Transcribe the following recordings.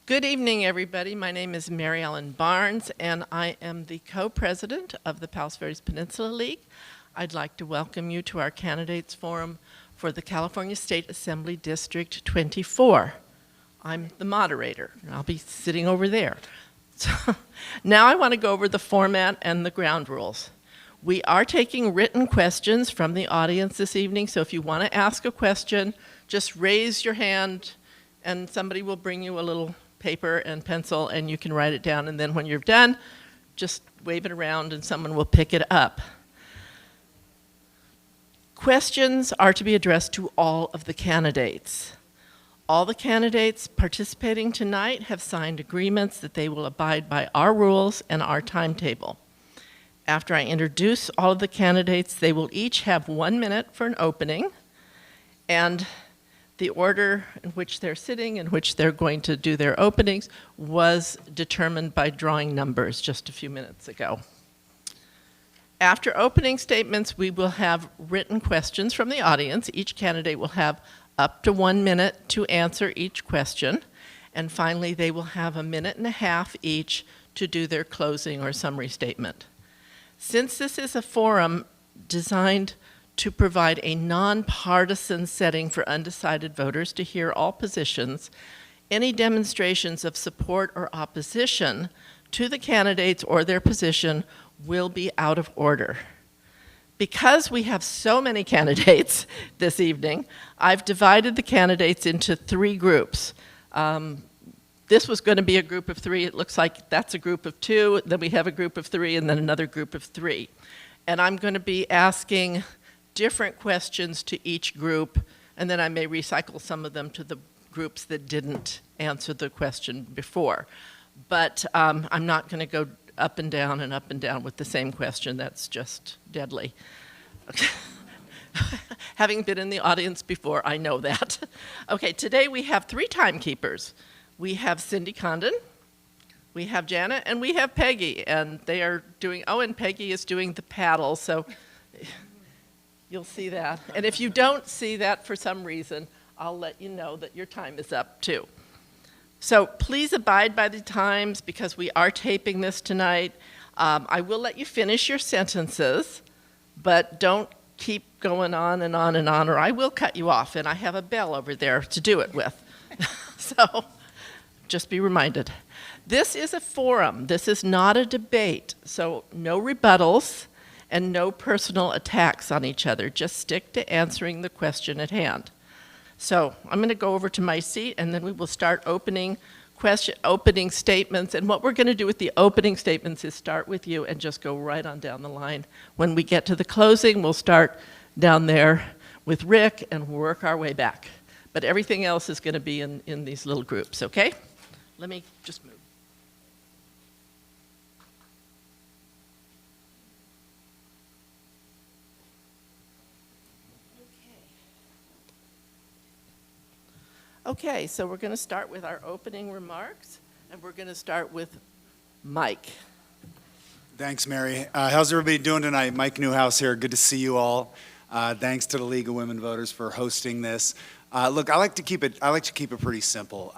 Good evening, everybody. My name is Mary Ellen Barnes, and I am the co-president of the Palos Verdes Peninsula League. I'd like to welcome you to our candidates forum for the California State Assembly District 24. I'm the moderator, and I'll be sitting over there. So now I want to go over the format and the ground rules. We are taking written questions from the audience this evening, so if you want to ask a question, just raise your hand and somebody will bring you a little paper and pencil and you can write it down, and then when you're done, just wave it around and someone will pick it up. Questions are to be addressed to all of the candidates. All the candidates participating tonight have signed agreements that they will abide by our rules and our timetable. After I introduce all of the candidates, they will each have 1 minute for an opening, and the order in which they're sitting, in which they're going to do their openings, was determined by drawing numbers just a few minutes ago. After opening statements, we will have written questions from the audience. Each candidate will have up to 1 minute to answer each question, and finally they will have 1.5 minutes each to do their closing or summary statement. Since this is a forum designed to provide a nonpartisan setting for undecided voters to hear all positions, any demonstrations of support or opposition to the candidates or their position will be out of order. Because we have so many candidates this evening, I've divided the candidates into 3 groups. This was going to be a group of 3. It looks like that's a group of 2. Then we have a group of 3 and then another group of 3. And I'm going to be asking different questions to each group, and then I may recycle some of them to the groups that didn't answer the question before. But I'm not going to go up and down with the same question. That's just deadly. Having been in the audience before, I know that. Okay, today we have 3 timekeepers. We have Cindy Condon, we have Janet, and we have Peggy, and they are doing, oh, and Peggy is doing the paddle, so you'll see that. And if you don't see that for some reason, I'll let you know that your time is up too. So please abide by the times because we are taping this tonight. I will let you finish your sentences, but don't keep going on and on and on, or I will cut you off, and I have a bell over there to do it with. So just be reminded. This is a forum. This is not a debate, so no rebuttals and no personal attacks on each other. Just stick to answering the question at hand. So I'm going to go over to my seat, and then we will start opening statements. And what we're going to do with the opening statements is start with you and just go right on down the line. When we get to the closing, we'll start down there with Rick and work our way back. But everything else is going to be in these little groups, okay? Let me just move. Okay, so we're going to start with our opening remarks, and we're going to start with Mike. Thanks, Mary. How's everybody doing tonight? Mike Newhouse here. Good to see you all. Thanks to the League of Women Voters for hosting this. Look, I like to keep it pretty simple.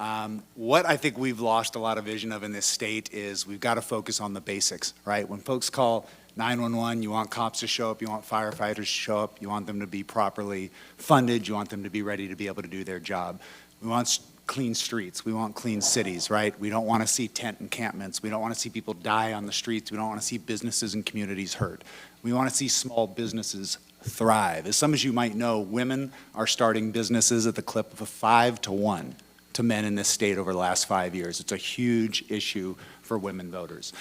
What I think we've lost a lot of vision of in this state is we've got to focus on the basics, right? When folks call 911, you want cops to show up, you want firefighters to show up, you want them to be properly funded, you want them to be ready to be able to do their job. We want clean streets. We want clean cities, right? We don't want to see tent encampments. We don't want to see people die on the streets. We don't want to see businesses and communities hurt. We want to see small businesses thrive. As some of you might know, women are starting businesses at the clip of a 5-to-1 to men in this state over the last 5 years. It's a huge issue for women voters.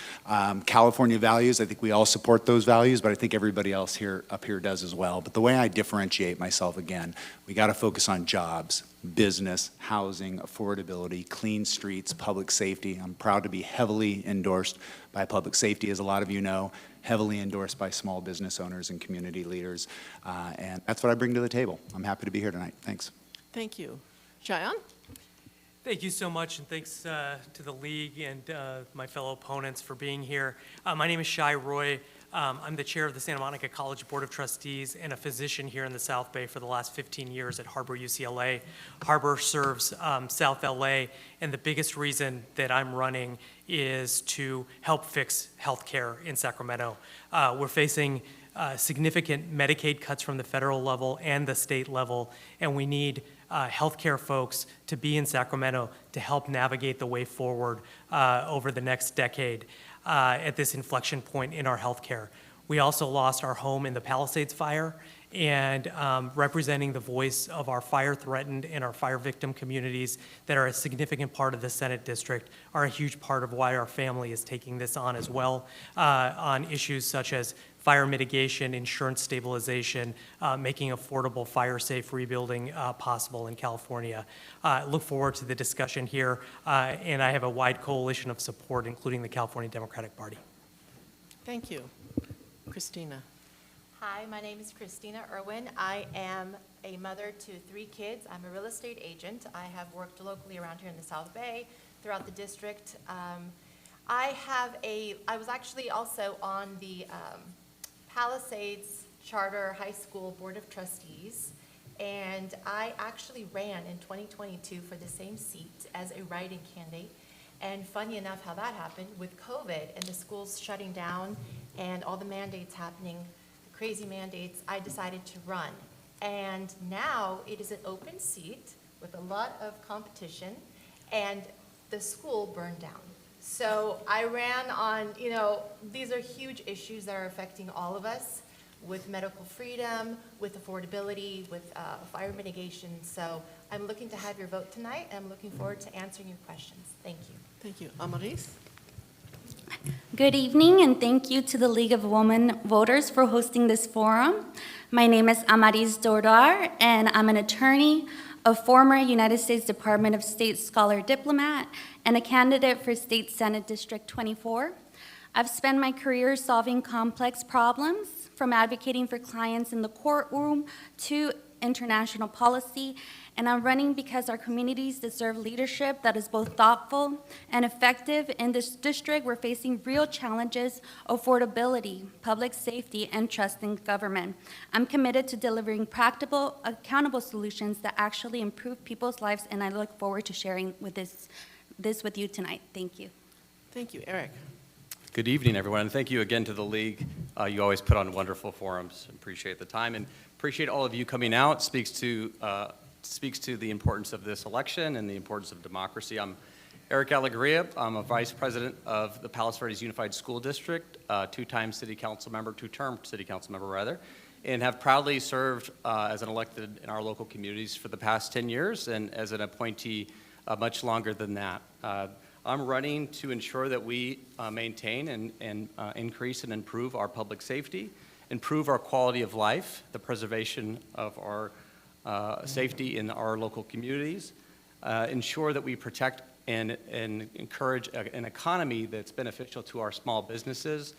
California values, I think we all support those values, but I think everybody else up here does as well. But the way I differentiate myself again, we got to focus on jobs, business, housing, affordability, clean streets, public safety. I'm proud to be heavily endorsed by public safety, as a lot of you know, heavily endorsed by small business owners and community leaders. And that's what I bring to the table. I'm happy to be here tonight. Thanks. Thank you. Cheyenne? Thank you so much, and thanks to the League and my fellow opponents for being here. My name is Shai Roy. I'm the chair of the Santa Monica College Board of Trustees and a physician here in the South Bay for the last 15 years at Harbor UCLA. Harbor serves South LA, and the biggest reason that I'm running is to help fix healthcare in Sacramento. We're facing significant Medicaid cuts from the federal level and the state level, and we need healthcare folks to be in Sacramento to help navigate the way forward over the next decade at this inflection point in our healthcare. We also lost our home in the Palisades fire, and representing the voice of our fire-threatened and our fire victim communities that are a significant part of the Senate district are a huge part of why our family is taking this on as well, on issues such as fire mitigation, insurance stabilization, making affordable fire-safe rebuilding possible in California. Look forward to the discussion here, and I have a wide coalition of support, including the California Democratic Party. Thank you. Christina. Hi, my name is Christina Irwin. I am a mother to 3 kids. I'm a real estate agent. I have worked locally around here in the South Bay, throughout the district. I was actually also on the Palisades Charter High School Board of Trustees, and I actually ran in 2022 for the same seat as a write-in candidate. And funny enough how that happened with COVID and the schools shutting down and all the mandates happening, the crazy mandates, I decided to run. And now it is an open seat with a lot of competition, and the school burned down. So I ran on, these are huge issues that are affecting all of us with medical freedom, with affordability, with fire mitigation. So I'm looking to have your vote tonight, and I'm looking forward to answering your questions. Thank you. Thank you. Amaris? Good evening, and thank you to the League of Women Voters for hosting this forum. My name is Amaris Dordar, and I'm an attorney, a former United States Department of State scholar diplomat, and a candidate for State Senate District 24. I've spent my career solving complex problems, from advocating for clients in the courtroom to international policy, and I'm running because our communities deserve leadership that is both thoughtful and effective. In this district, we're facing real challenges: affordability, public safety, and trust in government. I'm committed to delivering practical, accountable solutions that actually improve people's lives, and I look forward to sharing this with you tonight. Thank you. Thank you. Eric? Good evening, everyone, and thank you again to the League. You always put on wonderful forums. Appreciate the time, and appreciate all of you coming out. Speaks to the importance of this election and the importance of democracy. I'm Eric Alegria. I'm a vice president of the Palos Verdes Unified School District, two-term city council member, and have proudly served as an elected in our local communities for the past 10 years, and as an appointee much longer than that. I'm running to ensure that we maintain and increase and improve our public safety, improve our quality of life, the preservation of our safety in our local communities, ensure that we protect and encourage an economy that's beneficial to our small businesses,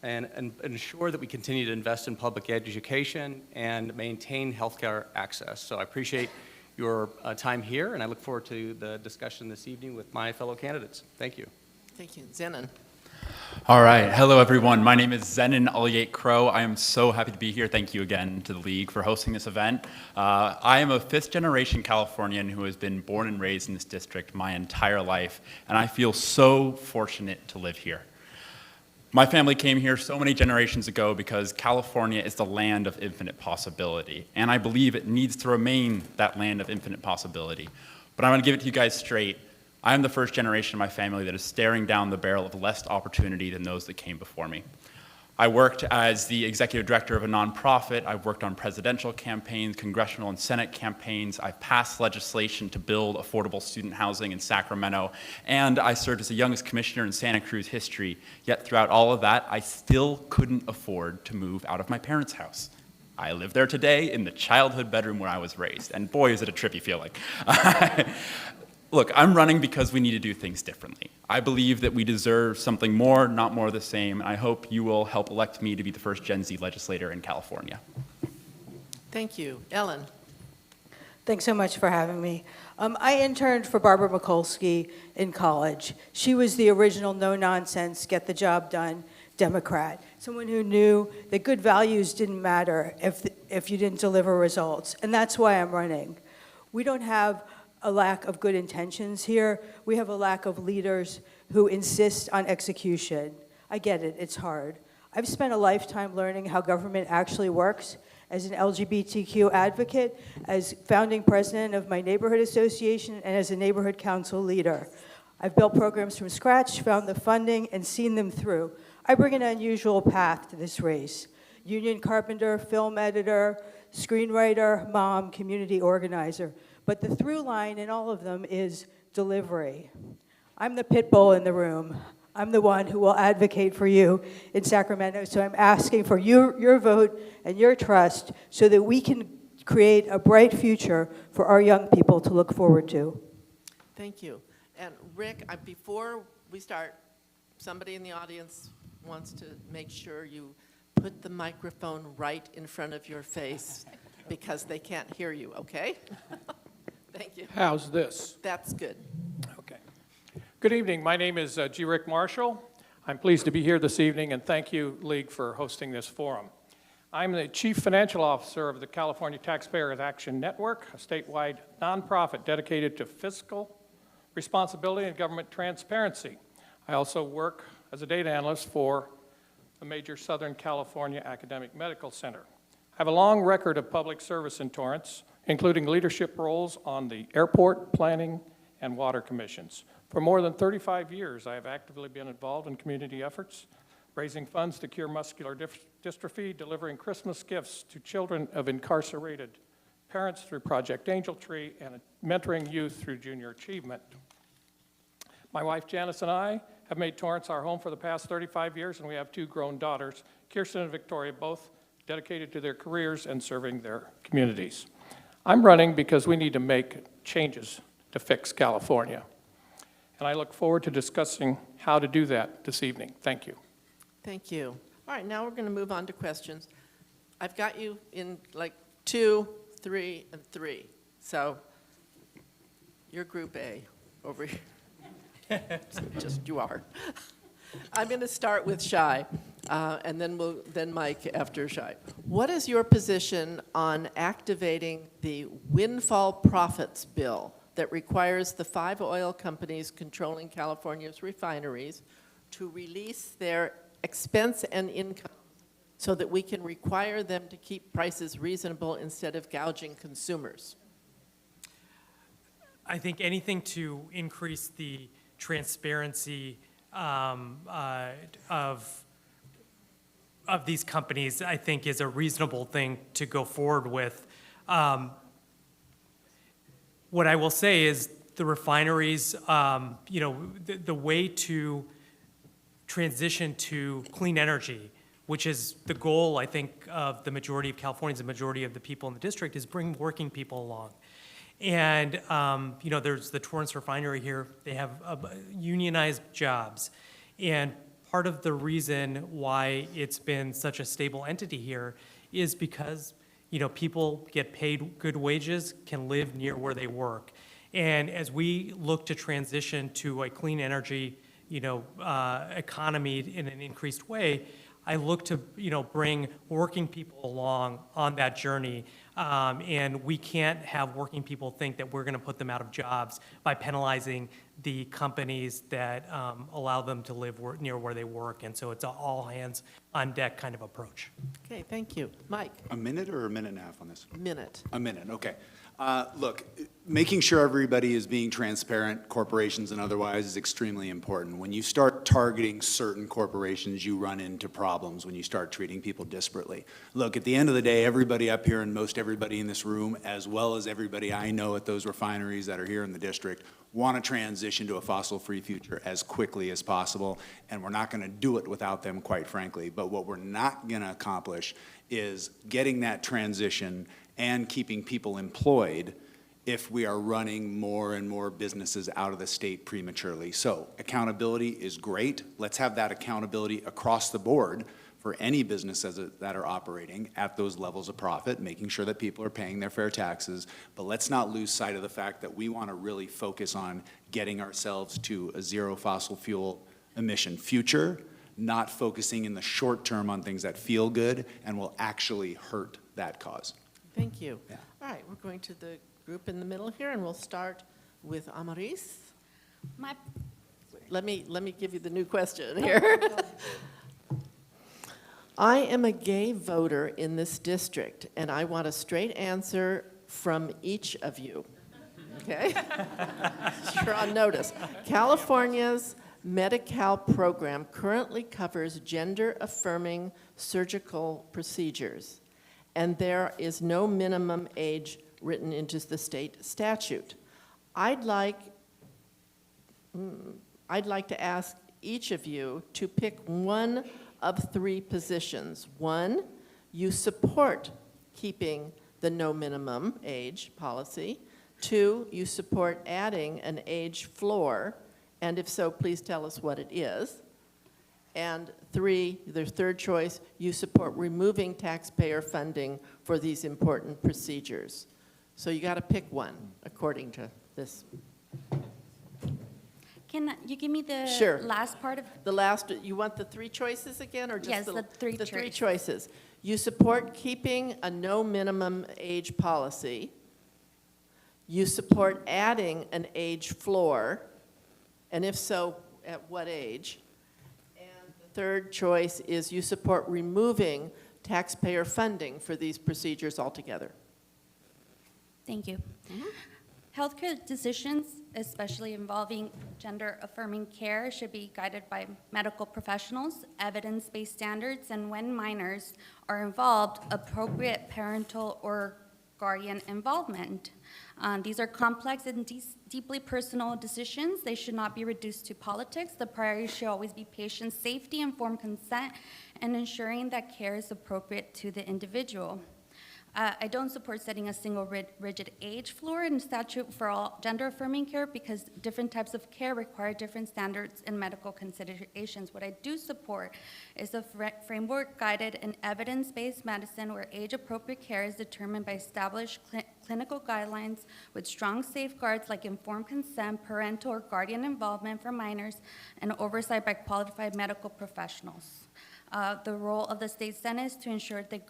and ensure that we continue to invest in public education and maintain healthcare access. So I appreciate your time here, and I look forward to the discussion this evening with my fellow candidates. Thank you. Thank you. Zenon? All right. Hello, everyone. My name is Zenon Aliate Crow. I am so happy to be here. Thank you again to the League for hosting this event. I am a fifth-generation Californian who has been born and raised in this district my entire life, and I feel so fortunate to live here. My family came here so many generations ago because California is the land of infinite possibility, and I believe it needs to remain that land of infinite possibility. But I'm going to give it to you guys straight. I am the first generation of my family that is staring down the barrel of less opportunity than those that came before me. I worked as the executive director of a nonprofit. I've worked on presidential campaigns, congressional and Senate campaigns. I've passed legislation to build affordable student housing in Sacramento. And I served as the youngest commissioner in Santa Cruz history. Yet throughout all of that, I still couldn't afford to move out of my parents' house. I live there today in the childhood bedroom where I was raised. And boy, is it a trippy feeling. Look, I'm running because we need to do things differently. I believe that we deserve something more, not more of the same, and I hope you will help elect me to be the first Gen Z legislator in California. Thank you. Ellen? Thanks so much for having me. I interned for Barbara Mikulski in college. She was the original no-nonsense, get the job done Democrat, someone who knew that good values didn't matter if you didn't deliver results. And that's why I'm running. We don't have a lack of good intentions here. We have a lack of leaders who insist on execution. I get it, it's hard. I've spent a lifetime learning how government actually works as an LGBTQ advocate, as founding president of my neighborhood association, and as a neighborhood council leader. I've built programs from scratch, found the funding, and seen them through. I bring an unusual path to this race. Union carpenter, film editor, screenwriter, mom, community organizer. But the through line in all of them is delivery. I'm the pit bull in the room. I'm the one who will advocate for you in Sacramento, so I'm asking for your vote and your trust so that we can create a bright future for our young people to look forward to. Thank you. And Rick, before we start, somebody in the audience wants to make sure you put the microphone right in front of your face because they can't hear you, okay? Thank you. How's this? That's good. Okay. Good evening. My name is G. Rick Marshall. I'm pleased to be here this evening, and thank you, League, for hosting this forum. I'm the Chief Financial Officer of the California Taxpayers Action Network, a statewide nonprofit dedicated to fiscal responsibility and government transparency. I also work as a data analyst for a major Southern California academic medical center. I have a long record of public service in Torrance, including leadership roles on the airport, planning, and water commissions. For more than 35 years, I have actively been involved in community efforts, raising funds to cure muscular dystrophy, delivering Christmas gifts to children of incarcerated parents through Project Angel Tree, and mentoring youth through Junior Achievement. My wife Janice and I have made Torrance our home for the past 35 years, and we have 2 grown daughters, Kirsten and Victoria, both dedicated to their careers and serving their communities. I'm running because we need to make changes to fix California. And I look forward to discussing how to do that this evening. Thank you. Thank you. All right, now we're going to move on to questions. I've got you in like 2, 3, and 3. So you're Group A over here. Just you are. I'm going to start with Shai, and then Mike after Shai. What is your position on activating the windfall profits bill that requires the 5 oil companies controlling California's refineries to release their expense and income so that we can require them to keep prices reasonable instead of gouging consumers? I think anything to increase the transparency of these companies, I think, is a reasonable thing to go forward with. What I will say is the refineries, the way to transition to clean energy, which is the goal, I think, of the majority of Californians, the majority of the people in the district, is bring working people along. And, there's the Torrance refinery here. They have unionized jobs. And part of the reason why it's been such a stable entity here is because, people get paid good wages, can live near where they work. And as we look to transition to a clean energy, economy in an increased way, I look to, bring working people along on that journey. And we can't have working people think that we're going to put them out of jobs by penalizing the companies that allow them to live near where they work. And so it's an all hands on deck kind of approach. Okay, thank you. Mike? A minute or a minute and a half on this? Minute. A minute, okay. Look, making sure everybody is being transparent, corporations and otherwise, is extremely important. When you start targeting certain corporations, you run into problems when you start treating people disparately. Look, at the end of the day, everybody up here and most everybody in this room, as well as everybody I know at those refineries that are here in the district, want to transition to a fossil-free future as quickly as possible, and we're not going to do it without them, quite frankly. But what we're not going to accomplish is getting that transition and keeping people employed if we are running more and more businesses out of the state prematurely. So accountability is great. Let's have that accountability across the board for any businesses that are operating at those levels of profit, making sure that people are paying their fair taxes. But let's not lose sight of the fact that we want to really focus on getting ourselves to a zero fossil fuel emission future, not focusing in the short term on things that feel good and will actually hurt that cause. Thank you. Yeah. All right, we're going to the group in the middle here, and we'll start with Amaris. My Let me give you the new question here. I am a gay voter in this district, and I want a straight answer from each of you. Okay? You're on notice. California's Medi-Cal program currently covers gender-affirming surgical procedures, and there is no minimum age written into the state statute. I'd like to ask each of you to pick one of three positions. One, you support keeping the no minimum age policy. Two, you support adding an age floor, and if so, please tell us what it is. And three, the third choice, you support removing taxpayer funding for these important procedures. So you got to pick one according to this. Can you give me the Sure. last part of? The last, you want the three choices again, or just Yes, the three the three choices. choices? You support keeping a no minimum age policy. You support adding an age floor, and if so, at what age? And the third choice is you support removing taxpayer funding for these procedures altogether. Thank you. Healthcare decisions, especially involving gender-affirming care, should be guided by medical professionals, evidence-based standards, and when minors are involved, appropriate parental or guardian involvement. These are complex and deeply personal decisions. They should not be reduced to politics. The priority should always be patient safety, informed consent, and ensuring that care is appropriate to the individual. I don't support setting a single rigid age floor in statute for all gender-affirming care because different types of care require different standards and medical considerations. What I do support is a framework guided in evidence-based medicine where age-appropriate care is determined by established clinical guidelines with strong safeguards like informed consent, parental or guardian involvement for minors, and oversight by qualified medical professionals. The role of the state senate is to ensure that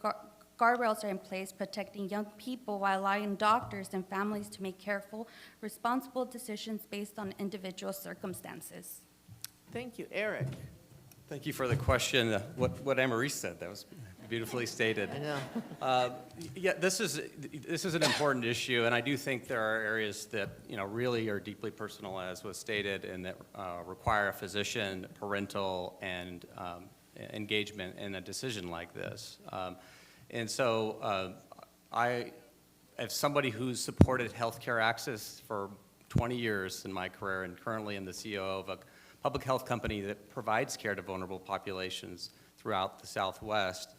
guardrails are in place protecting young people while allowing doctors and families to make careful, responsible decisions based on individual circumstances. Thank you. Eric? Thank you for the question. What Anne-Marie said, that was beautifully stated. I know. Yeah, this is an important issue, and I do think there are areas that really are deeply personal, as was stated, and that require a physician, parental, and engagement in a decision like this. And so I, as somebody who's supported healthcare access for 20 years in my career and currently am the CEO of a public health company that provides care to vulnerable populations throughout the Southwest,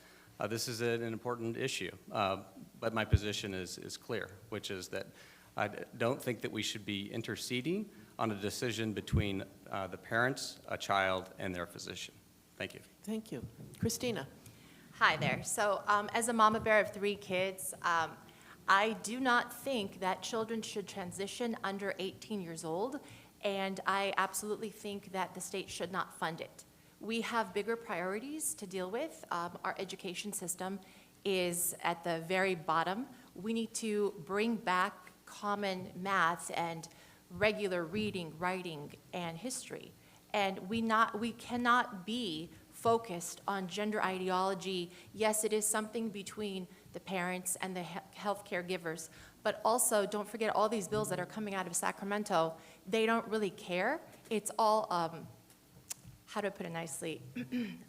this is an important issue. But my position is clear, which is that I don't think that we should be interceding on a decision between the parents, a child, and their physician. Thank you. Thank you. Christina? Hi there. So as a mama bear of 3 kids, I do not think that children should transition under 18 years old, and I absolutely think that the state should not fund it. We have bigger priorities to deal with. Our education system is at the very bottom. We need to bring back common math and regular reading, writing, and history. And we cannot be focused on gender ideology. Yes, it is something between the parents and the health caregivers, but also don't forget all these bills that are coming out of Sacramento. They don't really care. It's all, how do I put it nicely?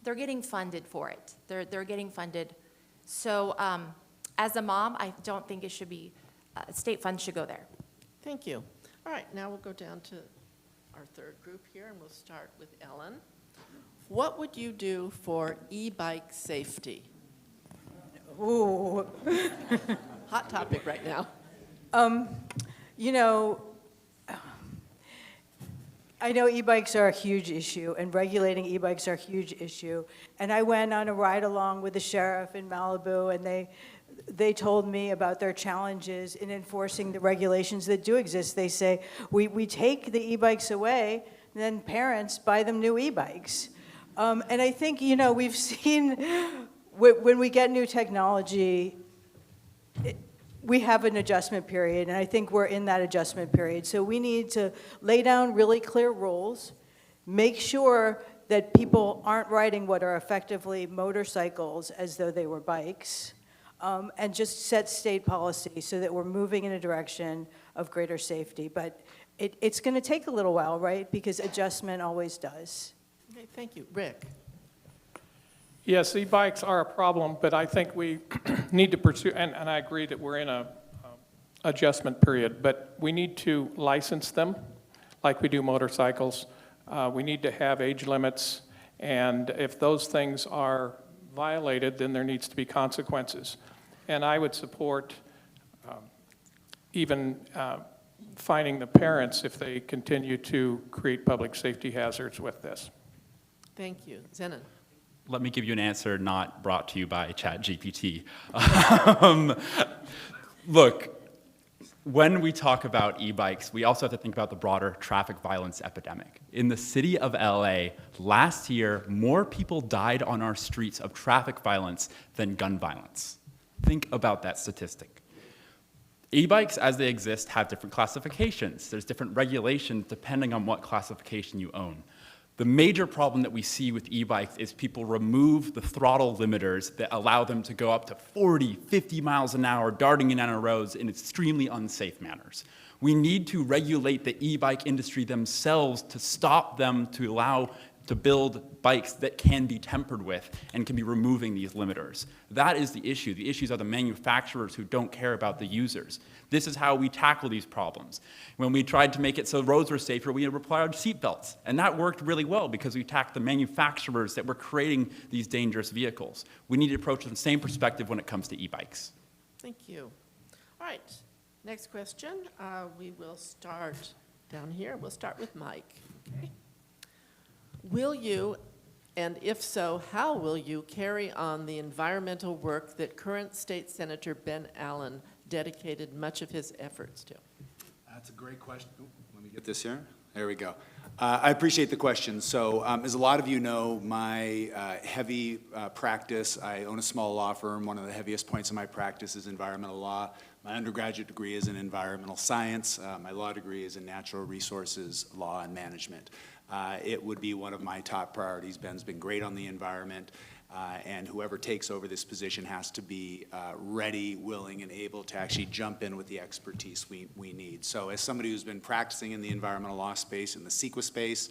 They're getting funded for it. They're getting funded. So as a mom, I don't think it should be, state funds should go there. Thank you. All right, now we'll go down to our third group here, and we'll start with Ellen. What would you do for e-bike safety? Ooh. Hot topic right now. You know, I know e-bikes are a huge issue, and regulating e-bikes are a huge issue. And I went on a ride along with the sheriff in Malibu, and they told me about their challenges in enforcing the regulations that do exist. They say, we take the e-bikes away, and then parents buy them new e-bikes. And I think, we've seen when we get new technology, we have an adjustment period, and I think we're in that adjustment period. So we need to lay down really clear rules, make sure that people aren't riding what are effectively motorcycles as though they were bikes, and just set state policy so that we're moving in a direction of greater safety. But it's going to take a little while, right? Because adjustment always does. Okay, thank you. Rick? Yes, e-bikes are a problem, but I think we need to pursue, and I agree that we're in a adjustment period, but we need to license them like we do motorcycles. We need to have age limits, and if those things are violated, then there needs to be consequences. And I would support even fining the parents if they continue to create public safety hazards with this. Thank you. Zenon? Let me give you an answer not brought to you by ChatGPT. Look, when we talk about e-bikes, we also have to think about the broader traffic violence epidemic. In the city of LA, last year, more people died on our streets of traffic violence than gun violence. Think about that statistic. E-bikes, as they exist, have different classifications. There's different regulations depending on what classification you own. The major problem that we see with e-bikes is people remove the throttle limiters that allow them to go up to 40, 50 miles an hour, darting in on our roads in extremely unsafe manners. We need to regulate the e-bike industry themselves to stop them to allow to build bikes that can be tempered with and can be removing these limiters. That is the issue. The issues are the manufacturers who don't care about the users. This is how we tackle these problems. When we tried to make it so roads were safer, we required seatbelts. And that worked really well because we attacked the manufacturers that were creating these dangerous vehicles. We need to approach the same perspective when it comes to e-bikes. Thank you. All right, next question. We will start down here. We'll start with Mike. Okay. Will you, and if so, how will you carry on the environmental work that current State Senator Ben Allen dedicated much of his efforts to? That's a great question. Ooh, let me get this here. There we go. I appreciate the question. So as a lot of you know, my heavy practice, I own a small law firm. One of the heaviest points of my practice is environmental law. My undergraduate degree is in environmental science. My law degree is in natural resources law and management. It would be one of my top priorities. Ben's been great on the environment, and whoever takes over this position has to be ready, willing, and able to actually jump in with the expertise we need. So as somebody who's been practicing in the environmental law space, in the CEQA space,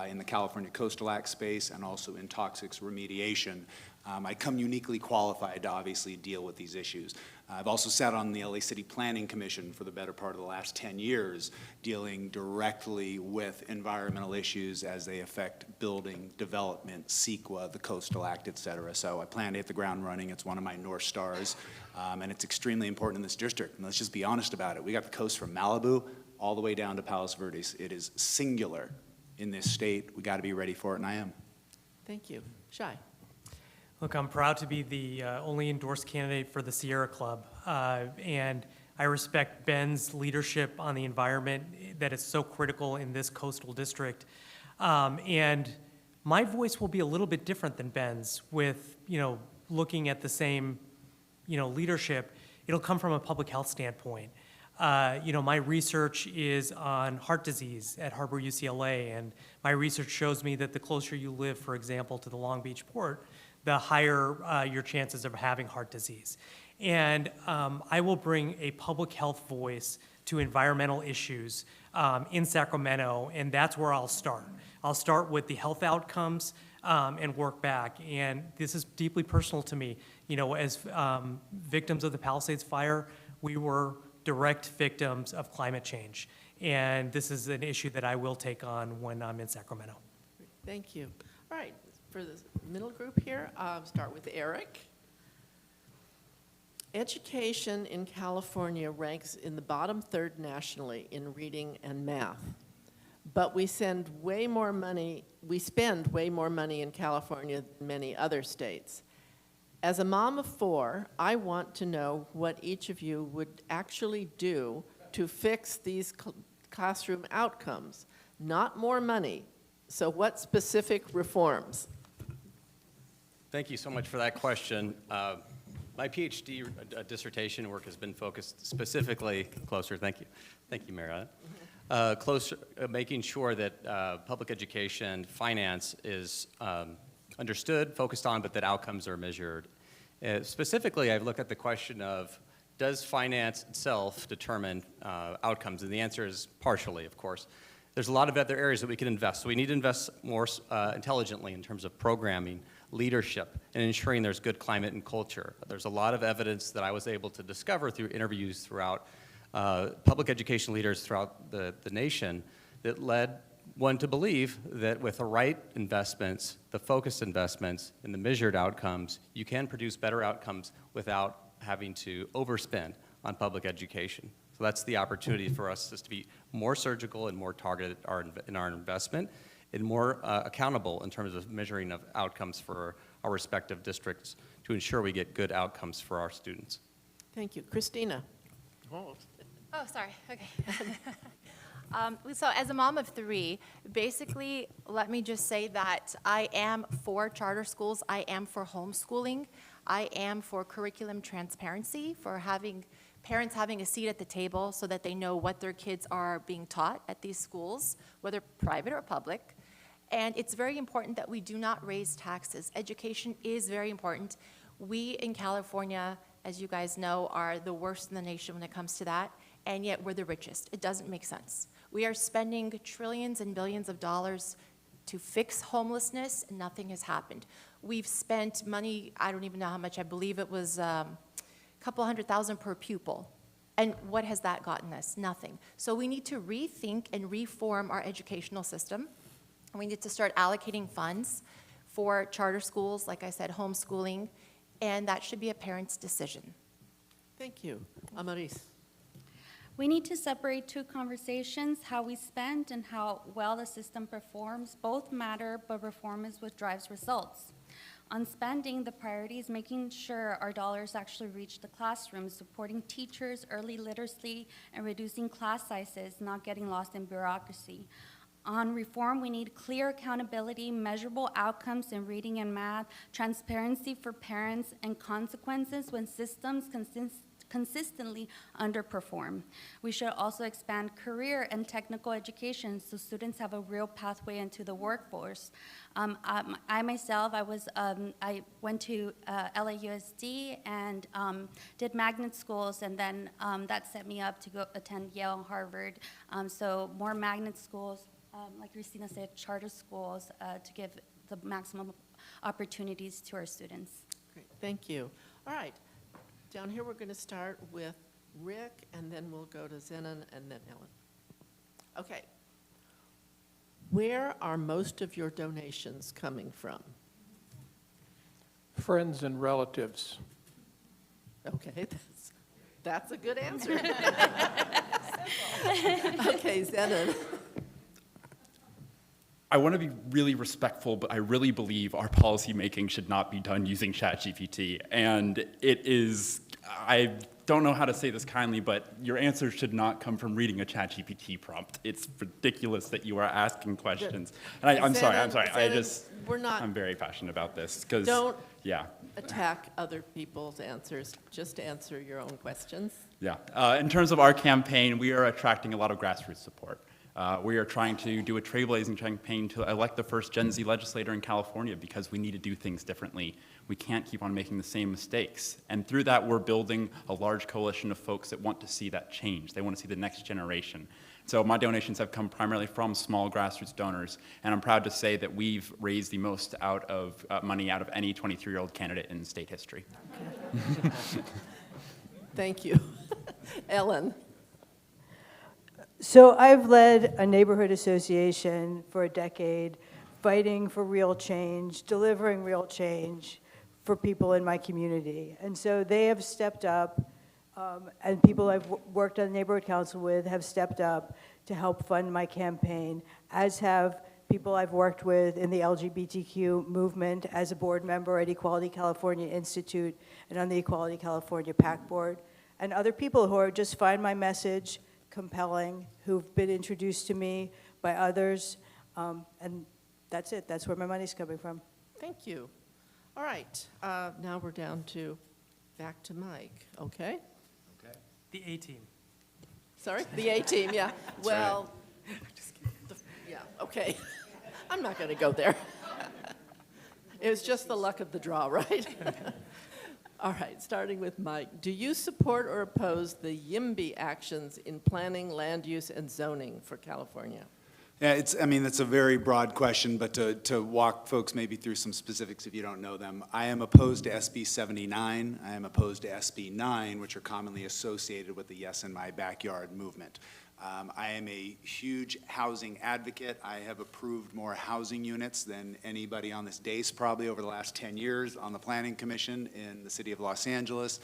in the California Coastal Act space, and also in toxics remediation, I come uniquely qualified to obviously deal with these issues. I've also sat on the LA City Planning Commission for the better part of the last 10 years, dealing directly with environmental issues as they affect building, development, CEQA, the Coastal Act, et cetera. So I plan to hit the ground running. It's one of my North Stars, and it's extremely important in this district. And let's just be honest about it. We got the coast from Malibu all the way down to Palos Verdes. It is singular in this state. We got to be ready for it, and I am. Thank you. Shai? Look, I'm proud to be the only endorsed candidate for the Sierra Club, and I respect Ben's leadership on the environment that is so critical in this coastal district. And my voice will be a little bit different than Ben's with, looking at the same, leadership. It'll come from a public health standpoint. My research is on heart disease at Harbor UCLA, and my research shows me that the closer you live, for example, to the Long Beach port, the higher your chances of having heart disease. And I will bring a public health voice to environmental issues in Sacramento, and that's where I'll start. I'll start with the health outcomes and work back. And this is deeply personal to me. As victims of the Palisades fire, we were direct victims of climate change. And this is an issue that I will take on when I'm in Sacramento. Thank you. All right. For the middle group here, start with Eric. Education in California ranks in the bottom third nationally in reading and math, but we spend way more money in California than many other states. As a mom of 4, I want to know what each of you would actually do to fix these classroom outcomes, not more money. So what specific reforms? Thank you so much for that question. My PhD dissertation work has been focused specifically, thank you, Marietta, making sure that public education finance is understood, focused on, but that outcomes are measured. Specifically, I've looked at the question of, does finance itself determine outcomes? And the answer is partially, of course. There's a lot of other areas that we can invest. So we need to invest more intelligently in terms of programming, leadership, and ensuring there's good climate and culture. There's a lot of evidence that I was able to discover through interviews throughout public education leaders throughout the nation that led one to believe that with the right investments, the focused investments, and the measured outcomes, you can produce better outcomes without having to overspend on public education. So that's the opportunity for us is to be more surgical and more targeted in our investment and more accountable in terms of measuring of outcomes for our respective districts to ensure we get good outcomes for our students. Thank you. Christina. Oh. Oh, sorry, okay. So as a mom of 3, basically, let me just say that I am for charter schools, I am for homeschooling, I am for curriculum transparency, for parents having a seat at the table so that they know what their kids are being taught at these schools, whether private or public. And it's very important that we do not raise taxes. Education is very important. We in California, as you guys know, are the worst in the nation when it comes to that, and yet we're the richest. It doesn't make sense. We are spending trillions and billions of dollars to fix homelessness, and nothing has happened. We've spent money, I don't even know how much, I believe it was a couple $100,000 per pupil. And what has that gotten us? Nothing. So we need to rethink and reform our educational system. We need to start allocating funds for charter schools, like I said, homeschooling, and that should be a parent's decision. Thank you. Amaris. We need to separate 2 conversations, how we spend and how well the system performs. Both matter, but reform is what drives results. On spending, the priority is making sure our dollars actually reach the classrooms, supporting teachers, early literacy, and reducing class sizes, not getting lost in bureaucracy. On reform, we need clear accountability, measurable outcomes in reading and math, transparency for parents, and consequences when systems consistently underperform. We should also expand career and technical education so students have a real pathway into the workforce. I myself, I went to LAUSD and did magnet schools, and then that set me up to go attend Yale and Harvard. So more magnet schools, like Christina said, charter schools to give the maximum opportunities to our students. Great, thank you. All right, down here we're going to start with Rick, and then we'll go to Zenon and then Ellen. Okay. Where are most of your donations coming from? Friends and relatives. Okay, that's a good answer. Okay, Zenon. I want to be really respectful, but I really believe our policy making should not be done using ChatGPT. And it is, I don't know how to say this kindly, but your answer should not come from reading a ChatGPT prompt. It's ridiculous that you are asking questions. And I'm sorry. I'm very passionate about this because, Don't yeah. attack other people's answers. Just answer your own questions. Yeah. In terms of our campaign, we are attracting a lot of grassroots support. We are trying to do a trailblazing campaign to elect the first Gen Z legislator in California because we need to do things differently. We can't keep on making the same mistakes. And through that, we're building a large coalition of folks that want to see that change. They want to see the next generation. So my donations have come primarily from small grassroots donors, and I'm proud to say that we've raised the most out of money out of any 23-year-old candidate in state history. Okay. Thank you. Ellen. So I've led a neighborhood association for a decade, fighting for real change, delivering real change for people in my community. And so they have stepped up, and people I've worked on the neighborhood council with have stepped up to help fund my campaign, as have people I've worked with in the LGBTQ movement as a board member at Equality California Institute and on the Equality California PAC board, and other people who are just find my message compelling, who've been introduced to me by others, and that's it. That's where my money's coming from. Thank you. All right, now we're down to, back to Mike, okay? The A-team. Sorry, the A-team, yeah. Well, yeah, okay. I'm not going to go there. It was just the luck of the draw, right? All right, starting with Mike. Do you support or oppose the YIMBY actions in planning, land use, and zoning for California? Yeah, I mean, that's a very broad question, but to walk folks maybe through some specifics if you don't know them, I am opposed to SB 79. I am opposed to SB 9, which are commonly associated with the Yes in My Backyard movement. I am a huge housing advocate. I have approved more housing units than anybody on this dais probably over the last 10 years on the Planning Commission in the city of Los Angeles.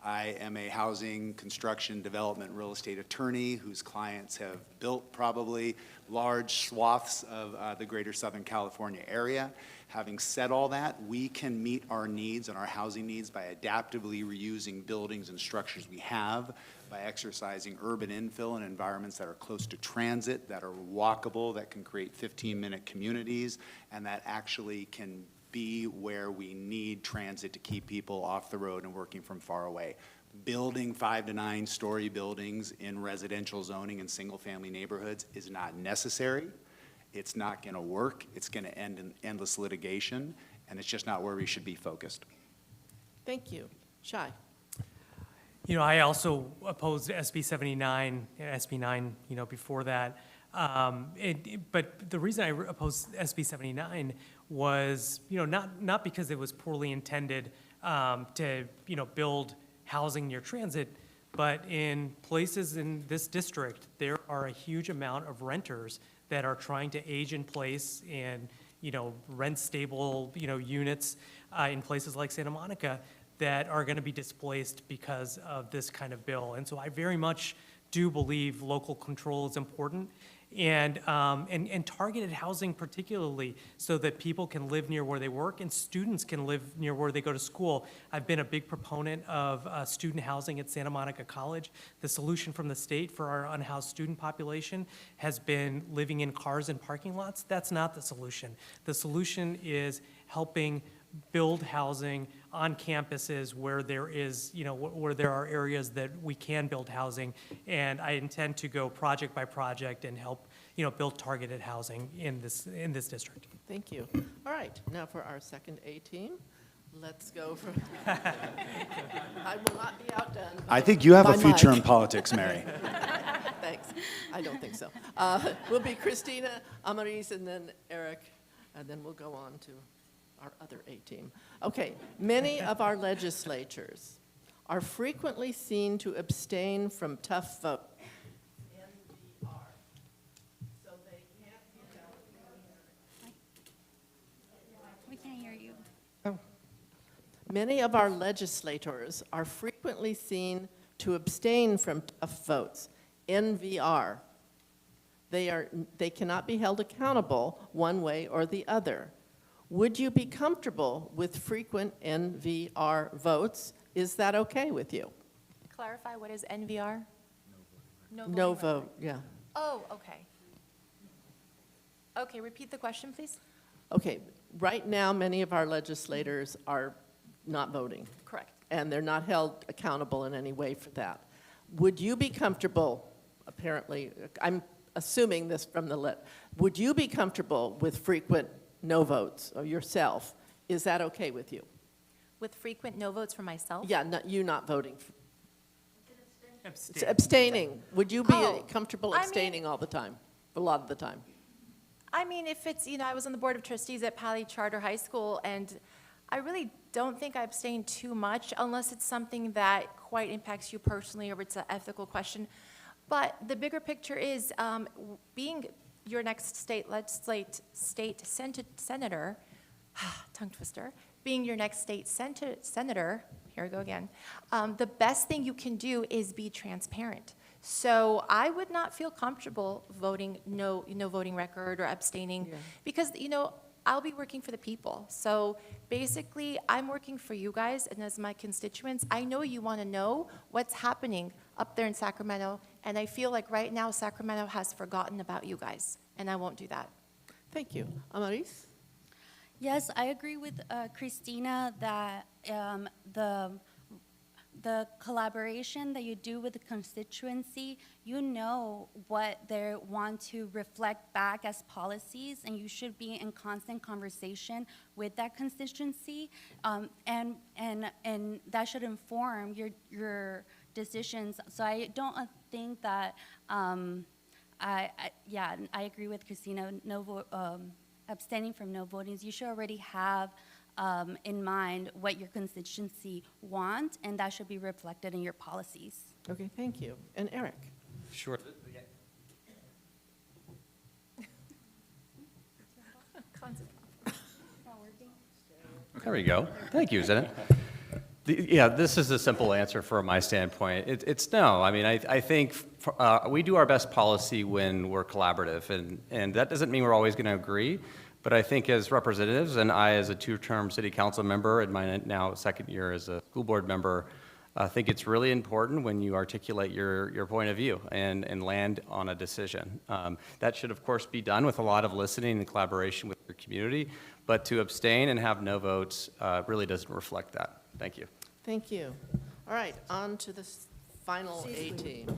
I am a housing, construction, development, real estate attorney whose clients have built probably large swaths of the greater Southern California area. Having said all that, we can meet our needs and our housing needs by adaptively reusing buildings and structures we have, by exercising urban infill in environments that are close to transit, that are walkable, that can create 15-minute communities, and that actually can be where we need transit to keep people off the road and working from far away. Building 5 to 9 story buildings in residential zoning and single-family neighborhoods is not necessary. It's not going to work. It's going to end in endless litigation, and it's just not where we should be focused. Thank you. Shai? You know, I also opposed SB 79, SB 9, you know, before that. But the reason I opposed SB 79 was, you know, not because it was poorly intended to, you know, build housing near transit, but in places in this district, there are a huge amount of renters that are trying to age in place and, you know, rent stable, you know, units in places like Santa Monica that are going to be displaced because of this kind of bill. And so I very much do believe local control is important, and targeted housing particularly, so that people can live near where they work and students can live near where they go to school. I've been a big proponent of student housing at Santa Monica College. The solution from the state for our unhoused student population has been living in cars and parking lots. That's not the solution. The solution is helping build housing on campuses where there is, you know, where there are areas that we can build housing. And I intend to go project by project and help, you know, build targeted housing in this district. Thank you. All right, now for our second A-team. Let's go for, I will not be outdone. I think you have by a future Mike. in politics, Mary. Thanks. I don't think so. We'll be Christina, Amaris, and then Eric, and then we'll go on to our other A-team. Okay, many of our legislatures are frequently seen to abstain from tough votes. NVR. So they can't be held. We can't hear you. Many of our legislators are frequently seen to abstain from tough votes. NVR. They cannot be held accountable one way or the other. Would you be comfortable with frequent NVR votes? Is that okay with you? Clarify, what is NVR? No vote, yeah. Oh, okay. Okay, repeat the question, please. Okay, right now, many of our legislators are not voting, Correct. and they're not held accountable in any way for that. Would you be comfortable, apparently, I'm assuming this from the would you be comfortable with frequent no votes or yourself? Is that okay with you? With frequent no votes for myself? Yeah, you not voting. Abstain. Abstaining. Would you be Oh, comfortable I mean- abstaining all the time, a lot of the time? I mean, if it's, you know, I was on the board of trustees at Pali Charter High School, and I really don't think I abstain too much unless it's something that quite impacts you personally or it's an ethical question. But the bigger picture is being your next state senator, tongue twister, being your next state senator, here we go again, the best thing you can do is be transparent. So I would not feel comfortable voting no voting record or abstaining because, you know, I'll be working for the people. So basically, I'm working for you guys, and as my constituents, I know you want to know what's happening up there in Sacramento, and I feel like right now Sacramento has forgotten about you guys, and I won't do that. Thank you. Amaris? Yes, I agree with Christina that the collaboration that you do with the constituency, you know what they want to reflect back as policies, and you should be in constant conversation with that constituency, and that should inform your decisions. So I don't think that yeah, I agree with Christina. Abstaining from no votings, you should already have in mind what your constituency want, and that should be reflected in your policies. Okay, thank you. And Eric? Sure. There we go. Thank you, Zen. Yeah, this is a simple answer from my standpoint. It's no. I mean, I think we do our best policy when we're collaborative, and that doesn't mean we're always going to agree. But I think as representatives, and I as a two-term city council member, and my now second year as a school board member, I think it's really important when you articulate your point of view and land on a decision. That should, of course, be done with a lot of listening and collaboration with your community, but to abstain and have no votes really doesn't reflect that. Thank you. Thank you. All right, on to the final A team.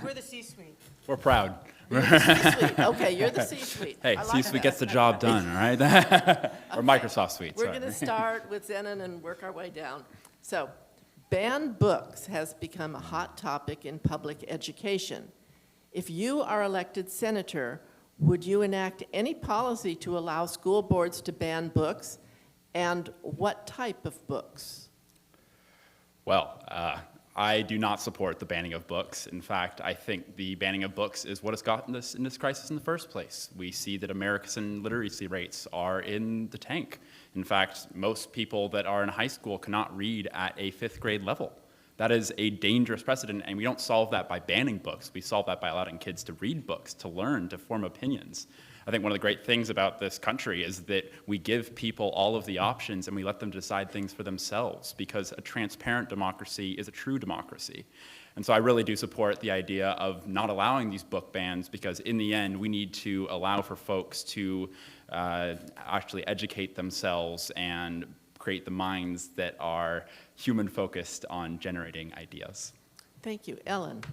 We're the C-suite. We're proud. You're the C-suite. Okay, you're the C-suite. Hey, I like C-suite that. gets the job done, all right? Or Microsoft Suite, We're sorry. going to start with Zenon and work our way down. So, banned books has become a hot topic in public education. If you are elected senator, would you enact any policy to allow school boards to ban books, and what type of books? Well, I do not support the banning of books. In fact, I think the banning of books is what has gotten us in this crisis in the first place. We see that American literacy rates are in the tank. In fact, most people that are in high school cannot read at a 5th grade level. That is a dangerous precedent, and we don't solve that by banning books. We solve that by allowing kids to read books, to learn, to form opinions. I think one of the great things about this country is that we give people all of the options and we let them decide things for themselves, because a transparent democracy is a true democracy. And so I really do support the idea of not allowing these book bans, because in the end we need to allow for folks to actually educate themselves and create the minds that are human-focused on generating ideas. Thank you. Ellen?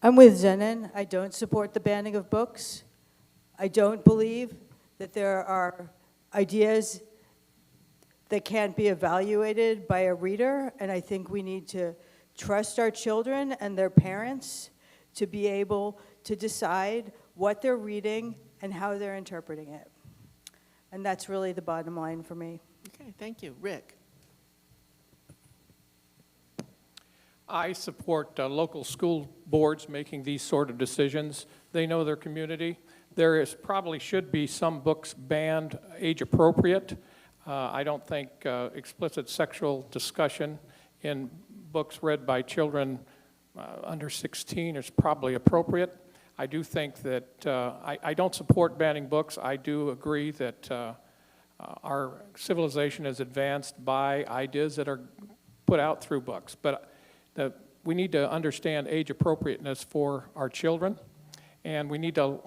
I'm with Zenon. I don't support the banning of books. I don't believe that there are ideas that can't be evaluated by a reader, and I think we need to trust our children and their parents to be able to decide what they're reading and how they're interpreting it. And that's really the bottom line for me. Okay, thank you. Rick? I support local school boards making these sort of decisions. They know their community. There probably should be some books banned age appropriate. I don't think explicit sexual discussion in books read by children under 16 is probably appropriate. I do think that, I don't support banning books. I do agree that our civilization is advanced by ideas that are put out through books. But we need to understand age appropriateness for our children, and we need to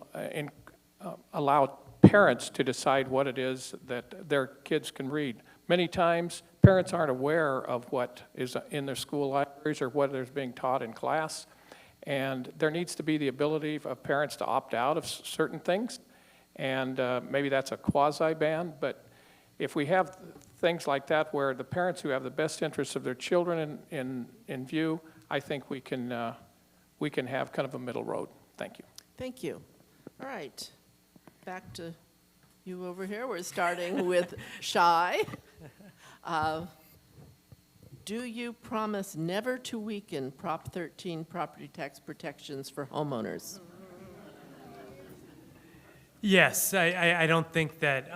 allow parents to decide what it is that their kids can read. Many times, parents aren't aware of what is in their school libraries or what is being taught in class, and there needs to be the ability of parents to opt out of certain things, and maybe that's a quasi-ban, but if we have things like that where the parents who have the best interests of their children in view, I think we can have kind of a middle road. Thank you. Thank you. All right, back to you over here. We're starting with Shai. Do you promise never to weaken Prop 13 property tax protections for homeowners? Yes, I don't think that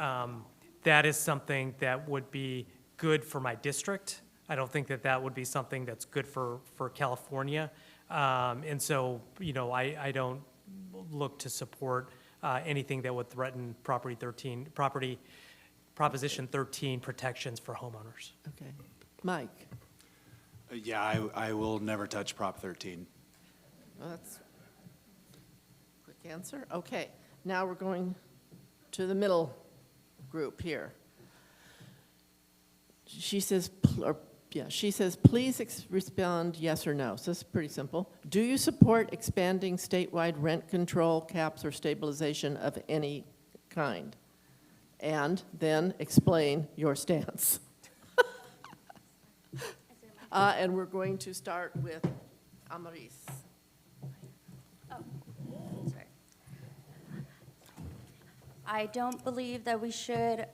that is something that would be good for my district. I don't think that that would be something that's good for California. And so, you know, I don't look to support anything that would threaten Proposition 13 protections for homeowners. Okay. Mike? Yeah, I will never touch Prop 13. Well, that's a quick answer. Okay, now we're going to the middle group here. She says, please respond yes or no. So this is pretty simple. Do you support expanding statewide rent control, caps, or stabilization of any kind? And then explain your stance. And we're going to start with Amaris. Sorry. I don't believe that we should,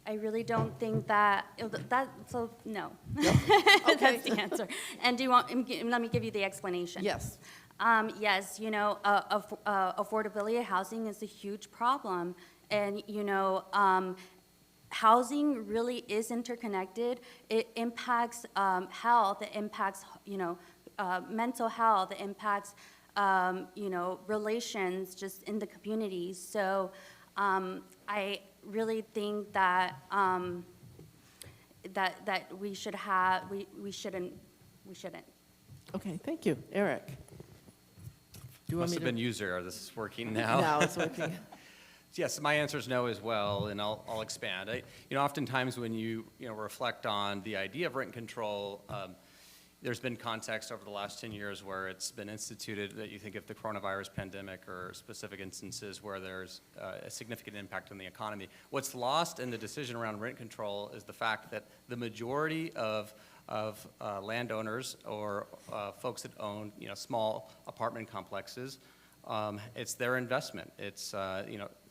I really don't think that, so, no. Okay. That's the answer. And do you want, let me give you the explanation. Yes. Yes, you know, affordability of housing is a huge problem. And, you know, housing really is interconnected. It impacts health, it impacts, you know, mental health, it impacts, you know, relations just in the community. So I really think that that we should have, we shouldn't. Okay, thank you. Eric? Do you want Must me have to? been user. This is working now. Now it's working. Yes, my answer is no as well, and I'll expand. You know, oftentimes when you reflect on the idea of rent control, there's been context over the last 10 years where it's been instituted that you think of the coronavirus pandemic or specific instances where there's a significant impact on the economy. What's lost in the decision around rent control is the fact that the majority of landowners or folks that own small apartment complexes, it's their investment. It's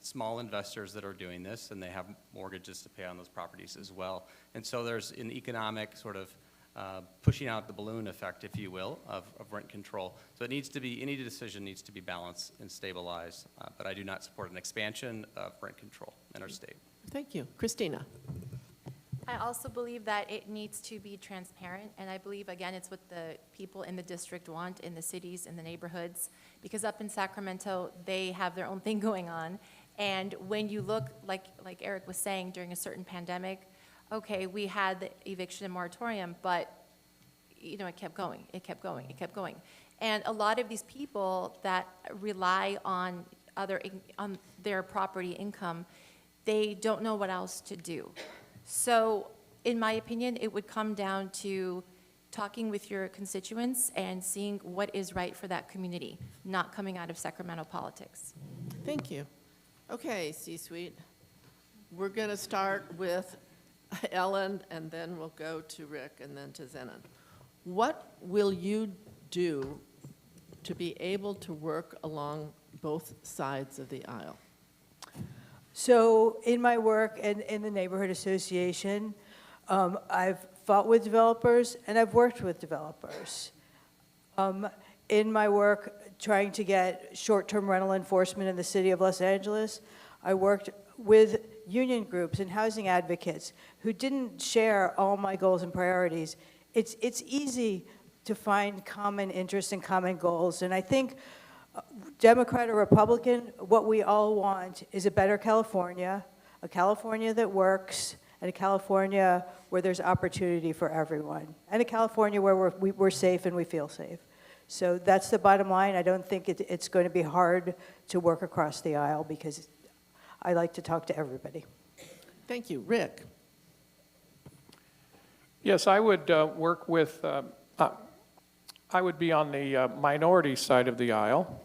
small investors that are doing this, and they have mortgages to pay on those properties as well. And so there's an economic sort of pushing out the balloon effect, if you will, of rent control. So it needs to be, any decision needs to be balanced and stabilized, but I do not support an expansion of rent control in our state. Thank you. Christina? I also believe that it needs to be transparent, and I believe, again, it's what the people in the district want, in the cities, in the neighborhoods, because up in Sacramento, they have their own thing going on. And when you look, like Eric was saying, during a certain pandemic, okay, we had the eviction moratorium, but it kept going, it kept going, it kept going. And a lot of these people that rely on on their property income, they don't know what else to do. So, in my opinion, it would come down to talking with your constituents and seeing what is right for that community, not coming out of Sacramento politics. Thank you. Okay, C-Suite. We're going to start with Ellen, and then we'll go to Rick, and then to Zenon. What will you do to be able to work along both sides of the aisle? So in my work in the neighborhood association, I've fought with developers and I've worked with developers. In my work trying to get short-term rental enforcement in the city of Los Angeles, I worked with union groups and housing advocates who didn't share all my goals and priorities. It's easy to find common interests and common goals, and I think Democrat or Republican, what we all want is a better California, a California that works, and a California where there's opportunity for everyone, and a California where we're safe and we feel safe. So that's the bottom line. I don't think it's going to be hard to work across the aisle because I like to talk to everybody. Thank you. Rick? Yes, I would work with, I would be on the minority side of the aisle.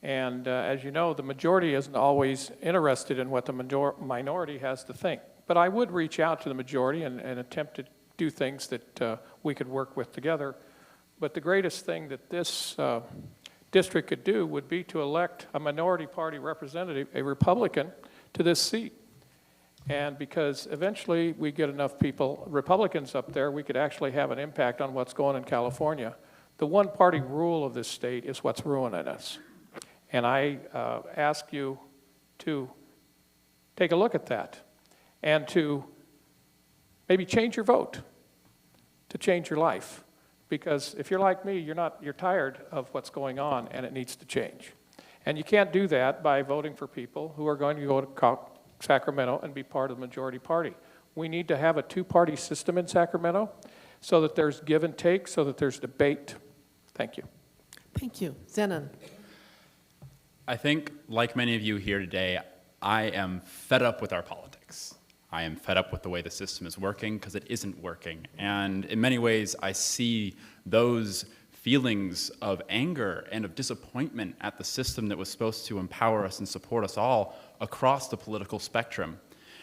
And as you know, the majority isn't always interested in what the minority has to think. But I would reach out to the majority and attempt to do things that we could work with together. But the greatest thing that this district could do would be to elect a minority party representative, a Republican, to this seat. And because eventually we get enough people, Republicans up there, we could actually have an impact on what's going on in California. The one-party rule of this state is what's ruining us. And I ask you to take a look at that and to maybe change your vote, to change your life. Because if you're like me, you're tired of what's going on and it needs to change. And you can't do that by voting for people who are going to go to Sacramento and be part of the majority party. We need to have a two-party system in Sacramento so that there's give and take, so that there's debate. Thank you. Thank you. Zenon? I think, like many of you here today, I am fed up with our politics. I am fed up with the way the system is working because it isn't working. And in many ways, I see those feelings of anger and of disappointment at the system that was supposed to empower us and support us all across the political spectrum.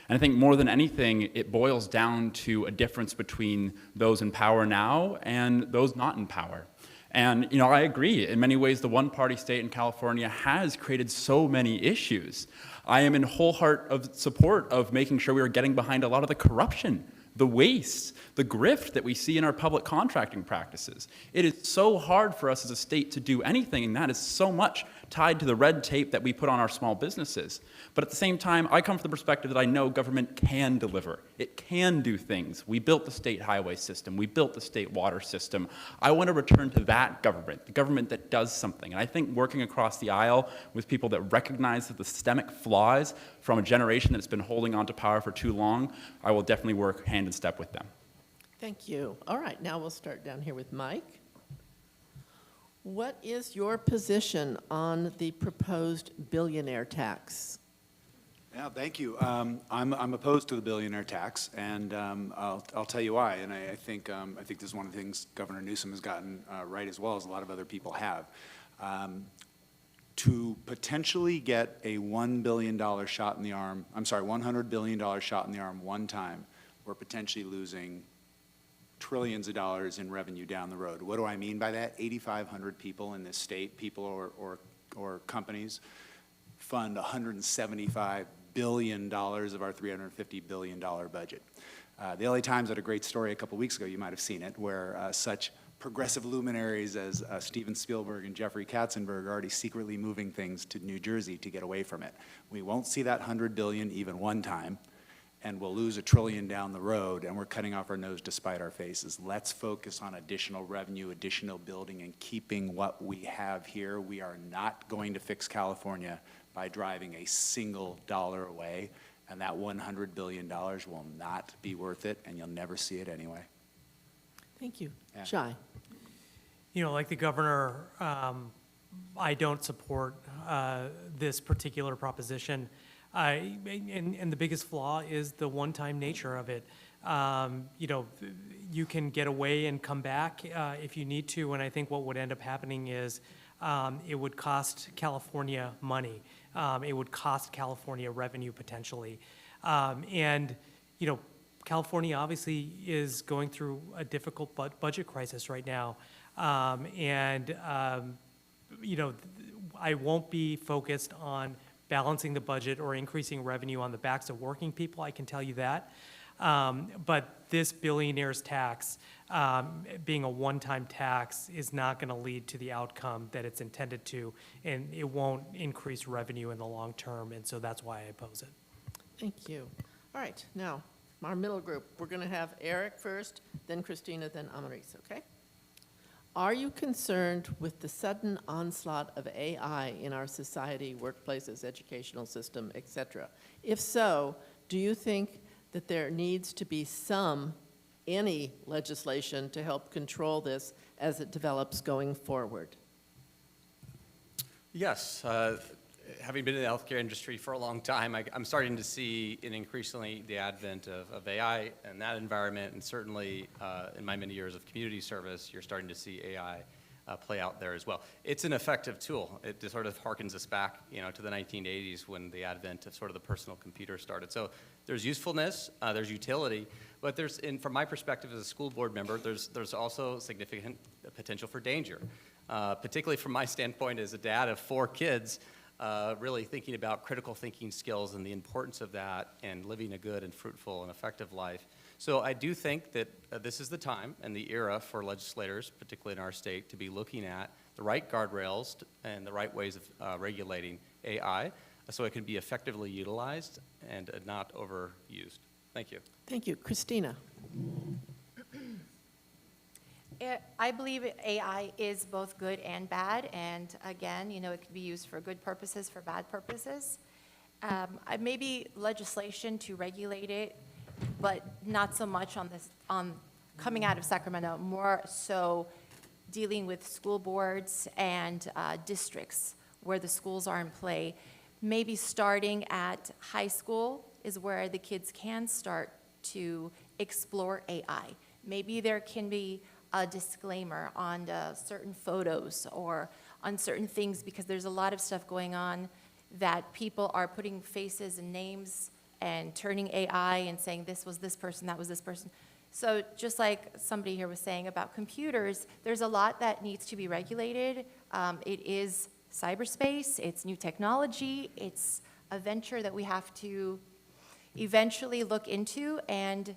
And I think more than anything, it boils down to a difference between those in power now and those not in power. And, you know, I agree. In many ways, the one-party state in California has created so many issues. I am in whole heart of support of making sure we are getting behind a lot of the corruption, the waste, the grift that we see in our public contracting practices. It is so hard for us as a state to do anything, and that is so much tied to the red tape that we put on our small businesses. But at the same time, I come from the perspective that I know government can deliver. It can do things. We built the state highway system. We built the state water system. I want to return to that government, the government that does something. And I think working across the aisle with people that recognize the systemic flaws from a generation that's been holding on to power for too long, I will definitely work hand in step with them. Thank you. All right, now we'll start down here with Mike. What is your position on the proposed billionaire tax? Yeah, thank you. I'm opposed to the billionaire tax, and I'll tell you why. And I think this is one of the things Governor Newsom has gotten right, as well as a lot of other people have. To potentially get a $1 billion shot in the arm, $100 billion shot in the arm one time, we're potentially losing trillions of dollars in revenue down the road. What do I mean by that? 8,500 people in this state, people or companies, fund $175 billion of our $350 billion budget. The LA Times had a great story a couple weeks ago, you might have seen it, where such progressive luminaries as Steven Spielberg and Jeffrey Katzenberg are already secretly moving things to New Jersey to get away from it. We won't see that $100 billion even one time, and we'll lose $1 trillion down the road, and we're cutting off our nose to spite our faces. Let's focus on additional revenue, additional building, and keeping what we have here. We are not going to fix California by driving a single dollar away, and that $100 billion will not be worth it, and you'll never see it anyway. Thank you. Yeah. Shai. You know, like the governor, I don't support this particular proposition. And the biggest flaw is the one-time nature of it. You know, you can get away and come back if you need to, and I think what would end up happening is it would cost California money. It would cost California revenue potentially. And, you know, California obviously is going through a difficult budget crisis right now. You know, I won't be focused on balancing the budget or increasing revenue on the backs of working people, I can tell you that. But this billionaire's tax, being a one-time tax, is not going to lead to the outcome that it's intended to, and it won't increase revenue in the long term, and so that's why I oppose it. Thank you. All right, now, our middle group. We're going to have Eric first, then Christina, then Amaris, okay? Are you concerned with the sudden onslaught of AI in our society, workplaces, educational system, et cetera? If so, do you think that there needs to be any legislation to help control this as it develops going forward? Yes. Having been in the healthcare industry for a long time, I'm starting to see increasingly the advent of AI in that environment, and certainly in my many years of community service, you're starting to see AI play out there as well. It's an effective tool. It sort of harkens us back, you know, to the 1980s when the advent of sort of the personal computer started. So there's usefulness, there's utility, but from my perspective as a school board member, there's also significant potential for danger, particularly from my standpoint as a dad of 4 kids. Really thinking about critical thinking skills and the importance of that and living a good and fruitful and effective life. So I do think that this is the time and the era for legislators, particularly in our state, to be looking at the right guardrails and the right ways of regulating AI so it can be effectively utilized and not overused. Thank you. Thank you. Christina. I believe AI is both good and bad, and again, you know, it can be used for good purposes, for bad purposes. Maybe legislation to regulate it, but not so much on coming out of Sacramento, more so dealing with school boards and districts where the schools are in play. Maybe starting at high school is where the kids can start to explore AI. Maybe there can be a disclaimer on certain photos or on certain things, because there's a lot of stuff going on that people are putting faces and names and turning AI and saying this was this person, that was this person. So just like somebody here was saying about computers, there's a lot that needs to be regulated. It is cyberspace, it's new technology, it's a venture that we have to eventually look into and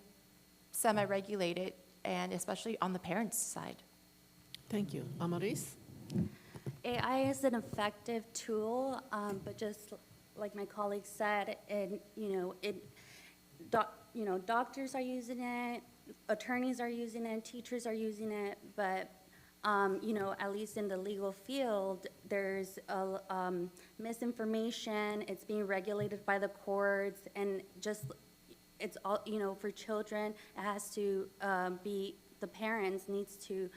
semi-regulate it, and especially on the parents' side. Thank you. Amaris? AI is an effective tool, but just like my colleague said, doctors are using it, attorneys are using it, teachers are using it, but at least in the legal field, there's misinformation. It's being regulated by the courts, and it's all, for children, it has to be, the parents needs to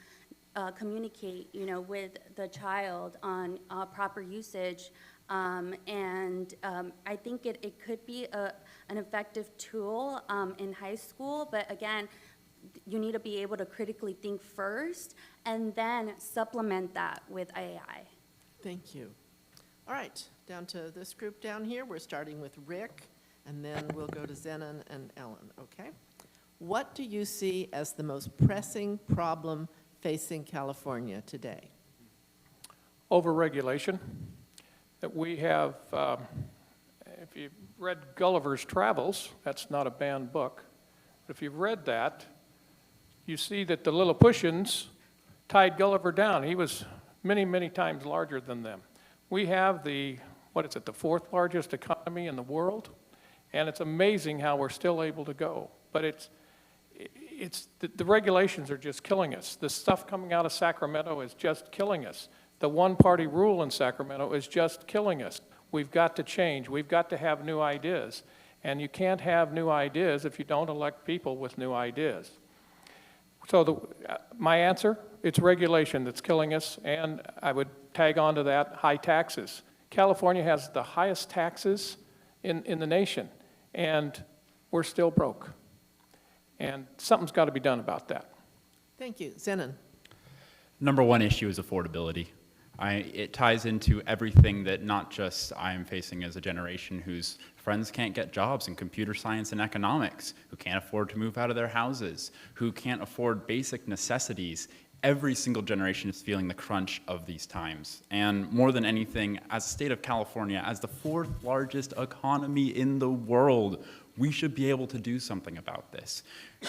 communicate, with the child on proper usage. I think it could be an effective tool in high school, but again, you need to be able to critically think first and then supplement that with AI. Thank you. All right, down to this group down here. We're starting with Rick, and then we'll go to Zenon and Ellen, okay? What do you see as the most pressing problem facing California today? Overregulation. That we have, if you've read Gulliver's Travels, that's not a banned book, but if you've read that, you see that the Lilliputians tied Gulliver down. He was many, many times larger than them. We have the fourth largest economy in the world, and it's amazing how we're still able to go. But the regulations are just killing us. The stuff coming out of Sacramento is just killing us. The one-party rule in Sacramento is just killing us. We've got to change. We've got to have new ideas. And you can't have new ideas if you don't elect people with new ideas. So my answer, it's regulation that's killing us, and I would tag on to that, high taxes. California has the highest taxes in the nation, and we're still broke. And something's got to be done about that. Thank you. Zenon? Number one issue is affordability. It ties into everything that not just I'm facing as a generation whose friends can't get jobs in computer science and economics, who can't afford to move out of their houses, who can't afford basic necessities. Every single generation is feeling the crunch of these times. And more than anything, as the state of California, as the fourth largest economy in the world, we should be able to do something about this.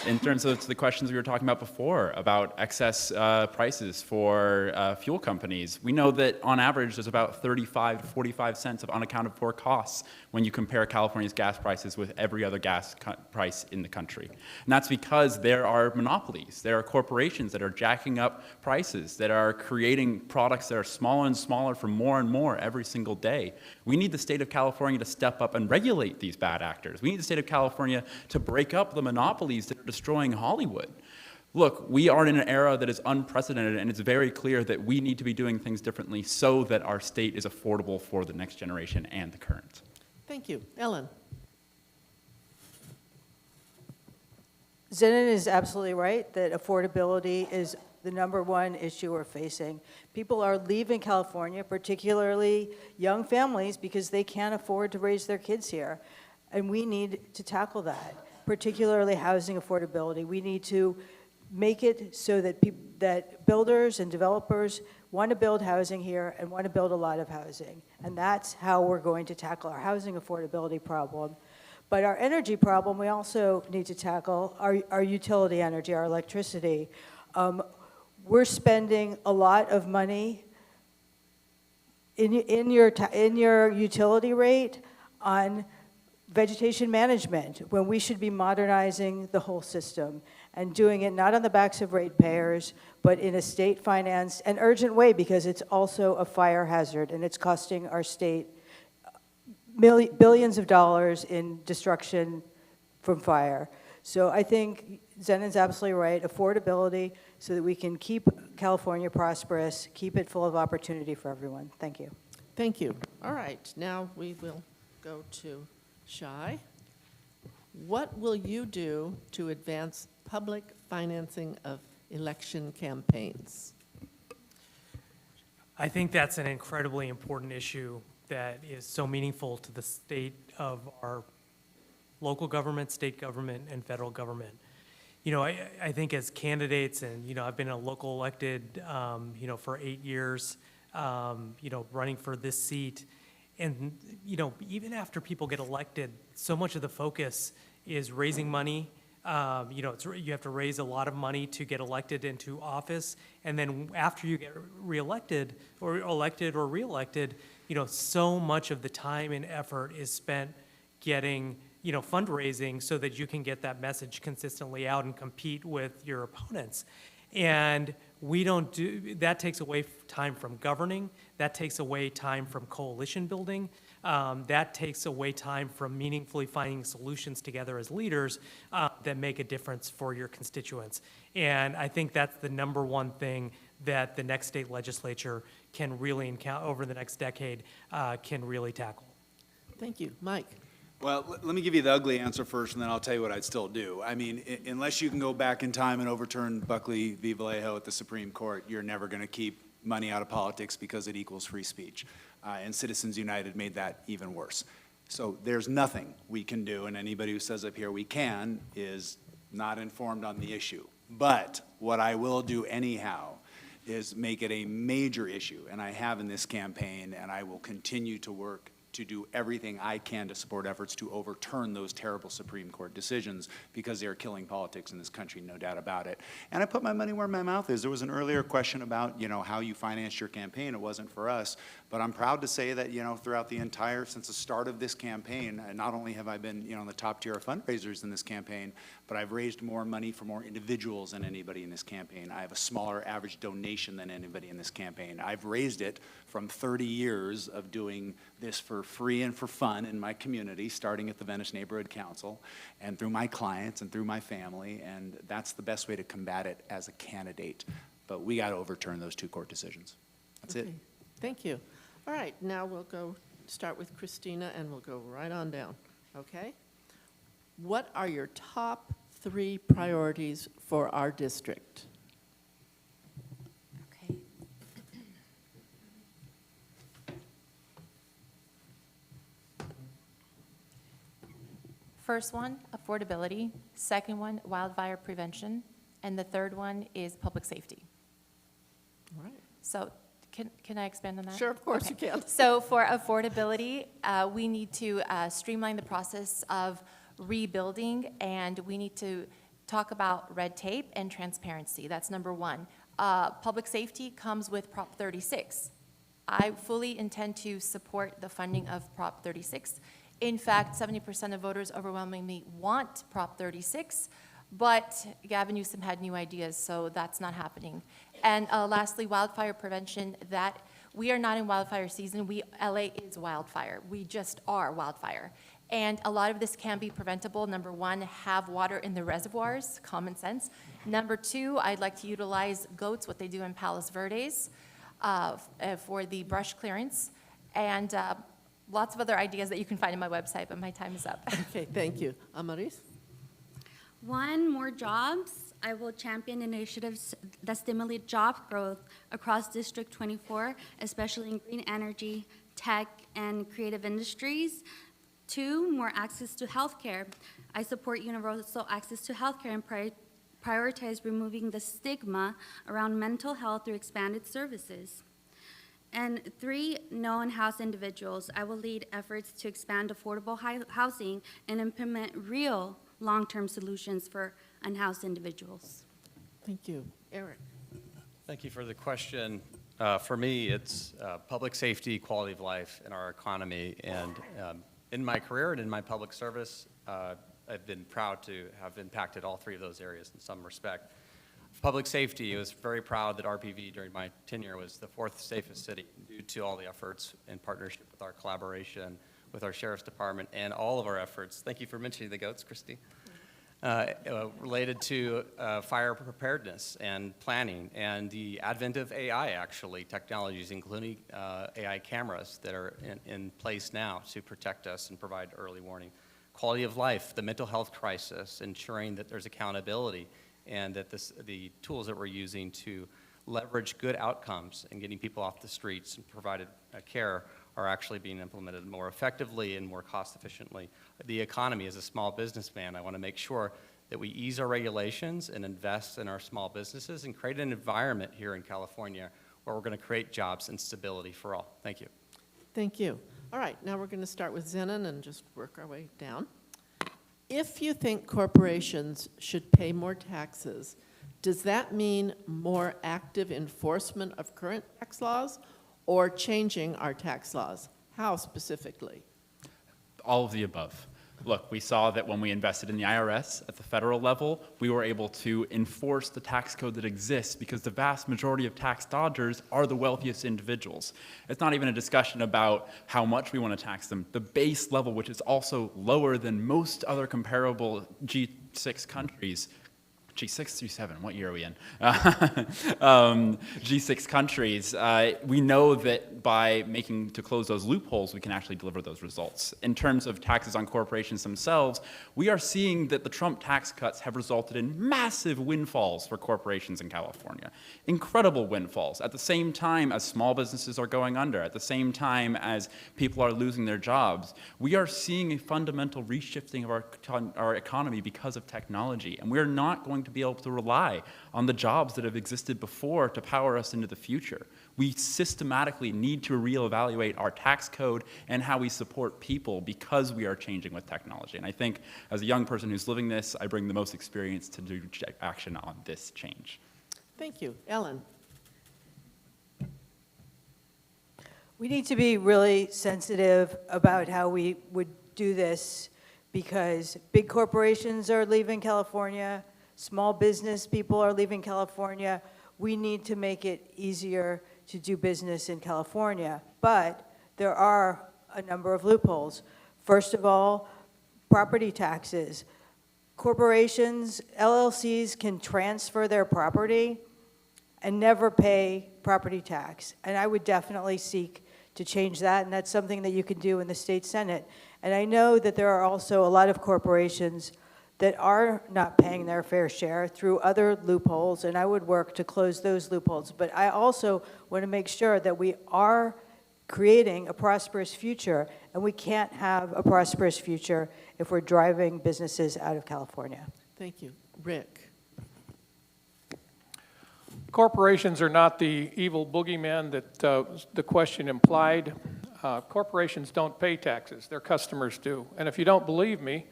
In terms of the questions we were talking about before, about excess prices for fuel companies, we know that on average there's about 35 to 45 cents of unaccounted for costs when you compare California's gas prices with every other gas price in the country. And that's because there are monopolies. There are corporations that are jacking up prices, that are creating products that are smaller and smaller for more and more every single day. We need the state of California to step up and regulate these bad actors. We need the state of California to break up the monopolies that are destroying Hollywood. Look, we are in an era that is unprecedented, and it's very clear that we need to be doing things differently so that our state is affordable for the next generation and the current. Thank you. Ellen? Zenon is absolutely right that affordability is the number one issue we're facing. People are leaving California, particularly young families, because they can't afford to raise their kids here. And we need to tackle that, particularly housing affordability. We need to make it so that that builders and developers want to build housing here and want to build a lot of housing. And that's how we're going to tackle our housing affordability problem. But our energy problem, we also need to tackle our utility energy, our electricity. We're spending a lot of money in your utility rate on vegetation management, when we should be modernizing the whole system and doing it not on the backs of ratepayers, but in a state-financed and urgent way, because it's also a fire hazard and it's costing our state billions of dollars in destruction from fire. So I think Zenon's absolutely right, affordability, so that we can keep California prosperous, keep it full of opportunity for everyone. Thank you. thank you. All right, now we will go to Shai. What will you do to advance public financing of election campaigns? I think that's an incredibly important issue that is so meaningful to the state of our local government, state government, and federal government. You know, I think as candidates, and, you know, I've been a local elected, you know, for 8 years, you know, running for this seat. And, you know, even after people get elected, so much of the focus is raising money. You know, you have to raise a lot of money to get elected into office. And then after you get reelected or elected or reelected, you know, so much of the time and effort is spent getting, you know, fundraising so that you can get that message consistently out and compete with your opponents. And we don't do, that takes away time from governing, that takes away time from coalition building, that takes away time from meaningfully finding solutions together as leaders that make a difference for your constituents. And I think that's the number one thing that the next state legislature can really encounter over the next decade, can really tackle. Thank you. Mike? Well, let me give you the ugly answer first, and then I'll tell you what I'd still do. I mean, unless you can go back in time and overturn Buckley v. Vallejo at the Supreme Court, you're never going to keep money out of politics because it equals free speech. And Citizens United made that even worse. So there's nothing we can do, and anybody who says up here we can is not informed on the issue. But what I will do anyhow is make it a major issue, and I have in this campaign, and I will continue to work to do everything I can to support efforts to overturn those terrible Supreme Court decisions because they are killing politics in this country, no doubt about it. And I put my money where my mouth is. There was an earlier question about, you know, how you financed your campaign. It wasn't for us, but I'm proud to say that, you know, throughout the entire, since the start of this campaign, not only have I been, you know, in the top tier of fundraisers in this campaign, but I've raised more money for more individuals than anybody in this campaign. I have a smaller average donation than anybody in this campaign. I've raised it from 30 years of doing this for free and for fun in my community, starting at the Venice Neighborhood Council, and through my clients and through my family, and that's the best way to combat it as a candidate. But we got to overturn those 2 court decisions. That's it. Thank you. All right, now we'll start with Christina, and we'll go right on down, okay? What are your top 3 priorities for our district? Okay. First one, affordability. Second one, wildfire prevention. And the third one is public safety. All right. So can I expand on that? Sure, of course Okay. you can. So for affordability, we need to streamline the process of rebuilding, and we need to talk about red tape and transparency. That's number one. Public safety comes with Prop 36. I fully intend to support the funding of Prop 36. In fact, 70% of voters overwhelmingly want Prop 36, but Gavin Newsom had new ideas, so that's not happening. And lastly, wildfire prevention, that we are not in wildfire season. LA is wildfire. We just are wildfire. And a lot of this can be preventable. Number one, have water in the reservoirs, common sense. Number two, I'd like to utilize goats, what they do in Palos Verdes, for the brush clearance. And lots of other ideas that you can find on my website, but my time is up. Okay, thank you. Amaris? 1, more jobs. I will champion initiatives that stimulate job growth across District 24, especially in green energy, tech, and creative industries. 2, more access to healthcare. I support universal access to healthcare and prioritize removing the stigma around mental health through expanded services. And 3, no unhoused individuals. I will lead efforts to expand affordable housing and implement real long-term solutions for unhoused individuals. Thank you. Eric? Thank you for the question. For me, it's public safety, quality of life, and our economy. And in my career and in my public service, I've been proud to have impacted all 3 of those areas in some respect. Public safety, I was very proud that RPV during my tenure was the 4th safest city due to all the efforts in partnership with our collaboration with our Sheriff's Department and all of our efforts. Thank you for mentioning the goats, Christy. related to fire preparedness and planning, and the advent of AI, actually, technologies, including AI cameras that are in place now to protect us and provide early warning. Quality of life, the mental health crisis, ensuring that there's accountability, and that the tools that we're using to leverage good outcomes and getting people off the streets and provided care are actually being implemented more effectively and more cost efficiently. The economy, as a small businessman, I want to make sure that we ease our regulations and invest in our small businesses and create an environment here in California where we're going to create jobs and stability for all. Thank you. Thank you. All right, now we're going to start with Zenon and just work our way down. If you think corporations should pay more taxes, does that mean more active enforcement of current tax laws or changing our tax laws? How specifically? All of the above. Look, we saw that when we invested in the IRS at the federal level, we were able to enforce the tax code that exists because the vast majority of tax dodgers are the wealthiest individuals. It's not even a discussion about how much we want to tax them. The base level, which is also lower than most other comparable G6 countries, G6, G7, what year are we in? G6 countries, we know that by to close those loopholes, we can actually deliver those results. In terms of taxes on corporations themselves, we are seeing that the Trump tax cuts have resulted in massive windfalls for corporations in California. Incredible windfalls. At the same time as small businesses are going under, at the same time as people are losing their jobs, we are seeing a fundamental reshifting of our economy because of technology, and we're not going to be able to rely on the jobs that have existed before to power us into the future. We systematically need to reevaluate our tax code and how we support people because we are changing with technology. And I think as a young person who's living this, I bring the most experience to do action on this change. Thank you. Ellen? We need to be really sensitive about how we would do this because big corporations are leaving California, small business people are leaving California. We need to make it easier to do business in California. But there are a number of loopholes. First of all, property taxes. Corporations, LLCs can transfer their property and never pay property tax. And I would definitely seek to change that, and that's something that you can do in the state Senate. And I know that there are also a lot of corporations that are not paying their fair share through other loopholes, and I would work to close those loopholes. But I also want to make sure that we are creating a prosperous future, and we can't have a prosperous future if we're driving businesses out of California. Thank you. Rick? Corporations are not the evil boogeyman that the question implied. Corporations don't pay taxes. Their customers do. And if you don't believe me,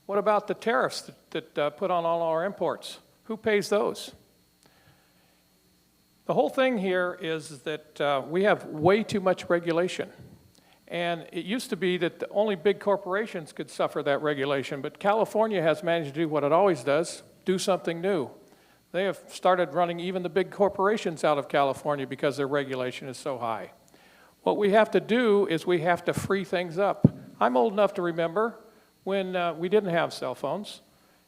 what about the tariffs that put on all our imports? Who pays those? The whole thing here is that we have way too much regulation. And it used to be that only big corporations could suffer that regulation, but California has managed to do what it always does, do something new. They have started running even the big corporations out of California because their regulation is so high. What we have to do is we have to free things up. I'm old enough to remember when we didn't have cell phones,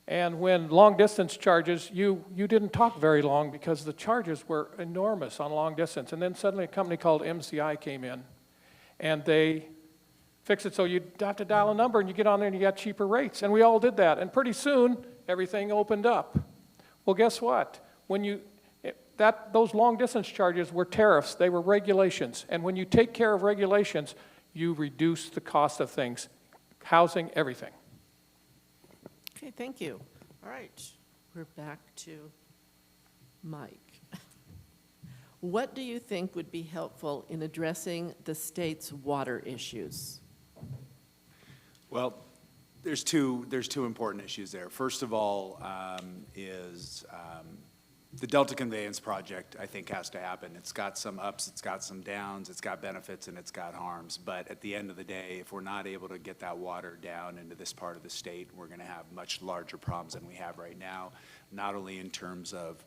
and when long-distance charges, you didn't talk very long because the charges were enormous on long distance. And then suddenly a company called MCI came in, and they fixed it so you have to dial a number, and you get on there and you got cheaper rates. And we all did that, and pretty soon, everything opened up. Well, guess what? When those long-distance charges were tariffs, they were regulations. And when you take care of regulations, you reduce the cost of things. Housing, everything. Okay, thank you. All right, we're back to Mike. What do you think would be helpful in addressing the state's water issues? Well, there's two important issues there. First of all, the Delta Conveyance Project, I think, has to happen. It's got some ups, it's got some downs, it's got benefits, and it's got harms. But at the end of the day, if we're not able to get that water down into this part of the state, we're going to have much larger problems than we have right now, not only in terms of,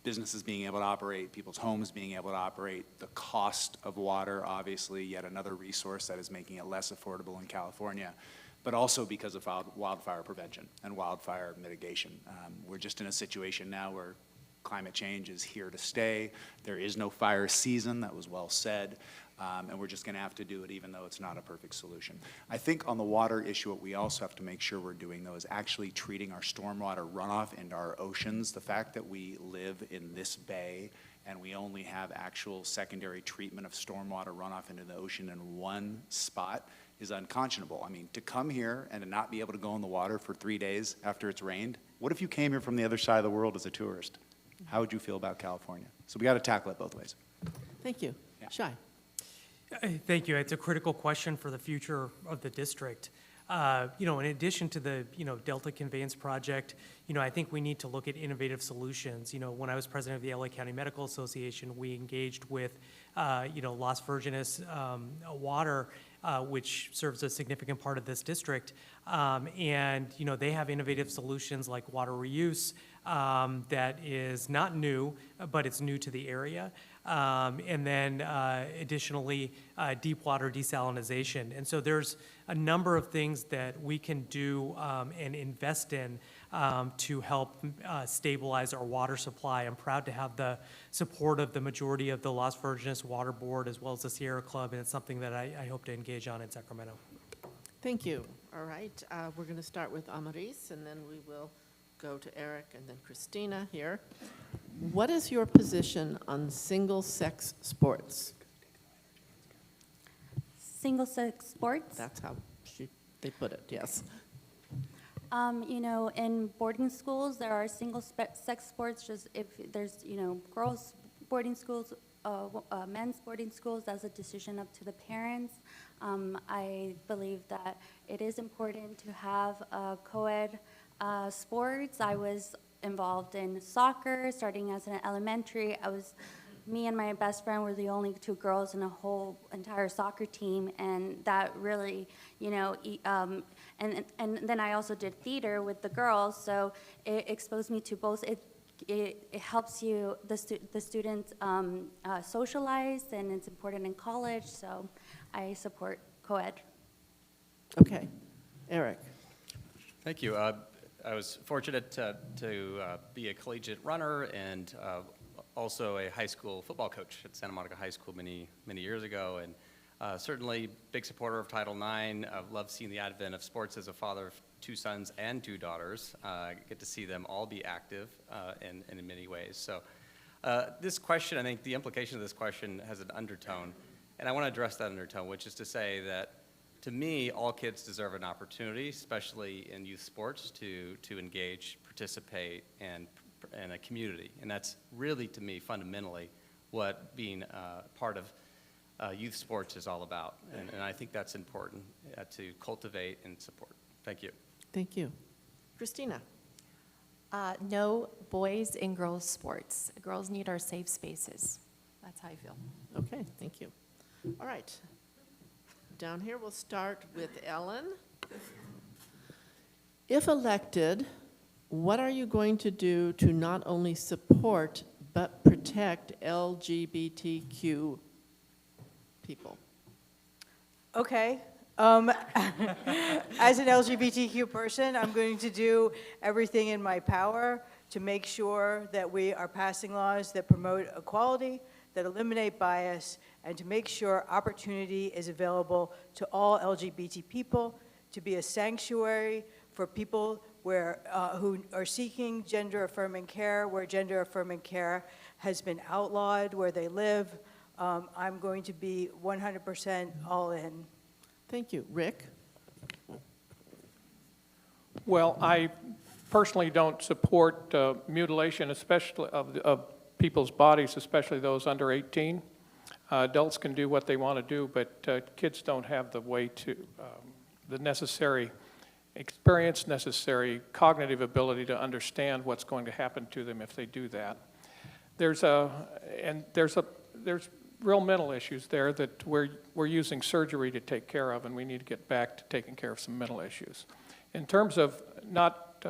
businesses being able to operate, people's homes being able to operate, the cost of water, obviously, yet another resource that is making it less affordable in California. but also because of wildfire prevention and wildfire mitigation. We're just in a situation now where climate change is here to stay. There is no fire season, that was well said, and we're just gonna have to do it even though it's not a perfect solution. I think on the water issue, what we also have to make sure we're doing though is actually treating our stormwater runoff into our oceans. The fact that we live in this bay and we only have actual secondary treatment of stormwater runoff into the ocean in one spot is unconscionable. I mean, to come here and to not be able to go in the water for 3 days after it's rained, what if you came here from the other side of the world as a tourist? How would you feel about California? So we got to tackle it both ways. Thank you. Yeah. Shai. Thank you. It's a critical question for the future of the district. In addition to the, Delta Conveyance Project, I think we need to look at innovative solutions. When I was president of the LA County Medical Association, we engaged with, Las Virgenes Water, which serves a significant part of this district. And they have innovative solutions like water reuse that is not new, but it's new to the area. And then additionally, deep water desalinization. And so there's a number of things that we can do and invest in to help stabilize our water supply. I'm proud to have the support of the majority of the Las Virgenes Water Board as well as the Sierra Club, and it's something that I hope to engage on in Sacramento. Thank you. All right, we're going to start with Amaris, and then we will go to Eric and then Christina here. What is your position on single-sex sports? Single-sex sports? That's how they put it, yes. In boarding schools, there are single-sex sports. Just if there's, girls' boarding schools, men's boarding schools, that's a decision up to the parents. I believe that it is important to have co-ed sports. I was involved in soccer, starting as an elementary. Me and my best friend were the only two girls in a whole entire soccer team, and that really, and then I also did theater with the girls, so it exposed me to both. It helps you, the students socialize, and it's important in college, so I support co-ed. Okay. Eric. Thank you. I was fortunate to be a collegiate runner and also a high school football coach at Santa Monica High School many years ago, and certainly big supporter of Title IX. I've loved seeing the advent of sports as a father of 2 sons and 2 daughters. I get to see them all be active in many ways. So this question, I think the implication of this question has an undertone, and I want to address that undertone, which is to say that to me, all kids deserve an opportunity, especially in youth sports, to engage, participate, and a community. And that's really, to me, fundamentally what being part of youth sports is all about. And I think that's important to cultivate and support. Thank you. Thank you. Christina. No boys and girls sports. Girls need our safe spaces. That's how I feel. Okay, thank you. All right. Down here, we'll start with Ellen. If elected, what are you going to do to not only support but protect LGBTQ people? Okay. As an LGBTQ person, I'm going to do everything in my power to make sure that we are passing laws that promote equality, that eliminate bias, and to make sure opportunity is available to all LGBT people, to be a sanctuary for people who are seeking gender-affirming care, where gender-affirming care has been outlawed, where they live. I'm going to be 100% all in. Thank you. Rick? Well, I personally don't support mutilation, especially of people's bodies, especially those under 18. Adults can do what they want to do, but kids don't have the way to, the necessary experience, necessary cognitive ability to understand what's going to happen to them if they do that. There's real mental issues there that we're using surgery to take care of, and we need to get back to taking care of some mental issues. In terms of not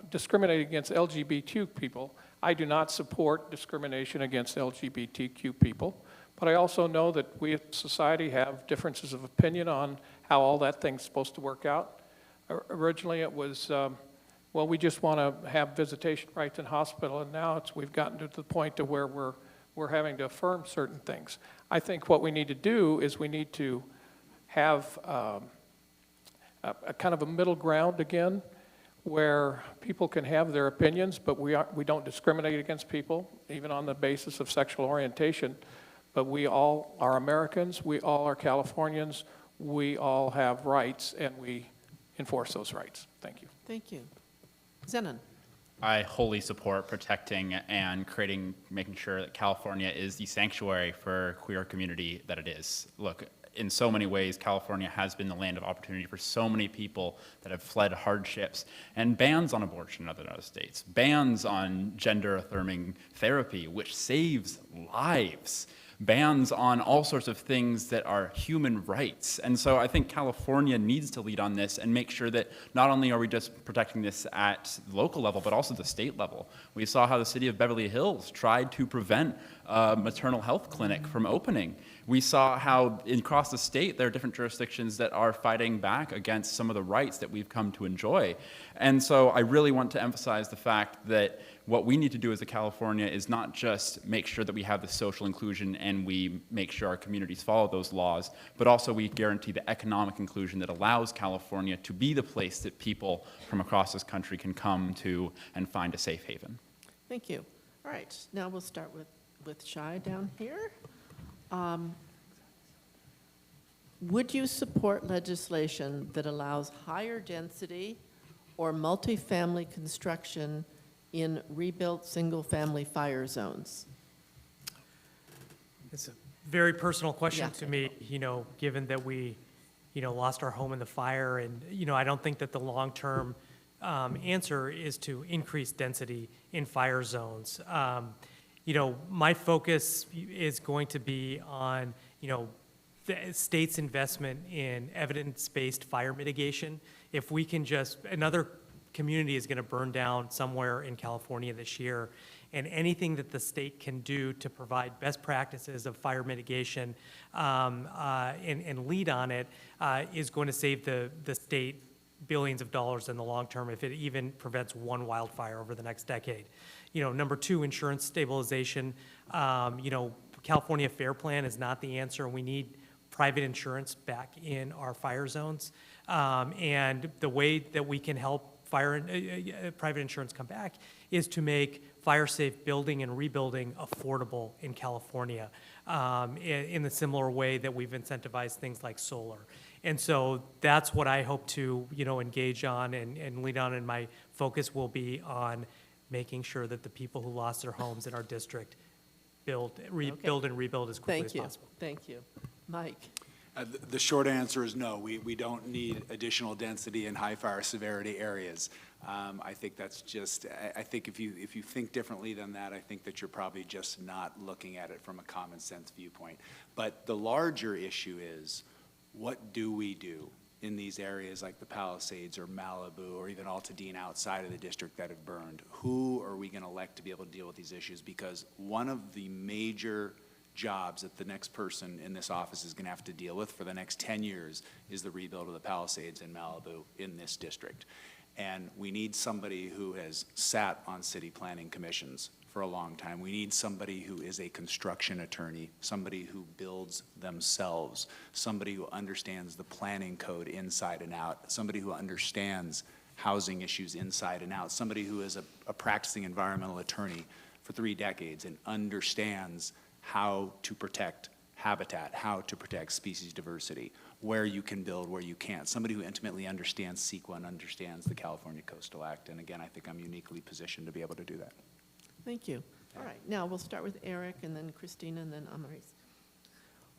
discriminating against LGBTQ people, I do not support discrimination against LGBTQ people, But I also know that we as a society have differences of opinion on how all that thing's supposed to work out. Originally, it was, well, we just want to have visitation rights in hospital, and now we've gotten to the point to where we're having to affirm certain things. I think what we need to do is we need to have a kind of a middle ground again, where people can have their opinions, but we don't discriminate against people, even on the basis of sexual orientation. But we all are Americans, we all are Californians, we all have rights, and we enforce those rights. Thank you. Thank you. Zenon? I wholly support protecting and making sure that California is the sanctuary for queer community that it is. Look, in so many ways, California has been the land of opportunity for so many people that have fled hardships, and bans on abortion in other states, bans on gender-affirming therapy, which saves lives, bans on all sorts of things that are human rights. And so I think California needs to lead on this and make sure that not only are we just protecting this at the local level, but also the state level. We saw how the city of Beverly Hills tried to prevent a maternal health clinic from opening. We saw how across the state there are different jurisdictions that are fighting back against some of the rights that we've come to enjoy. And so I really want to emphasize the fact that what we need to do as a California is not just make sure that we have the social inclusion and we make sure our communities follow those laws, but also we guarantee the economic inclusion that allows California to be the place that people from across this country can come to and find a safe haven. Thank you. All right, now we'll start with Shai down here. Would you support legislation that allows higher density or multifamily construction in rebuilt single-family fire zones? It's a very personal question Yeah. to me, given that we, lost our home in the fire. And, I don't think that the long-term answer is to increase density in fire zones. My focus is going to be on, the state's investment in evidence-based fire mitigation. If we can another community is going to burn down somewhere in California this year, and anything that the state can do to provide best practices of fire mitigation and lead on it is going to save the state billions of dollars in the long term if it even prevents one wildfire over the next decade. Number two, insurance stabilization. California Fair Plan is not the answer. We need private insurance back in our fire zones. And the way that we can help private insurance come back is to make fire-safe building and rebuilding affordable in California in the similar way that we've incentivized things like solar. And so that's what I hope to engage on and lead on, and my focus will be on making sure that the people who lost their homes in our district rebuild and rebuild as quickly as possible. Thank you. Mike? The short answer is no. We don't need additional density in high fire severity areas. I think that's just, I think if you think differently than that, I think that you're probably just not looking at it from a common sense viewpoint. But the larger issue is, what do we do in these areas like the Palisades or Malibu or even Altadena outside of the district that have burned? Who are we going to elect to be able to deal with these issues? Because one of the major jobs that the next person in this office is going to have to deal with for the next 10 years is the rebuild of the Palisades in Malibu in this district. And we need somebody who has sat on city planning commissions for a long time. We need somebody who is a construction attorney, somebody who builds themselves, somebody who understands the planning code inside and out, somebody who understands housing issues inside and out, somebody who is a practicing environmental attorney for 3 decades and understands how to protect habitat, how to protect species diversity, where you can build, where you can't. Somebody who intimately understands CEQA and understands the California Coastal Act. And again, I think I'm uniquely positioned to be able to do that. Thank you. All right, now we'll start with Eric and then Christina and then Amaris.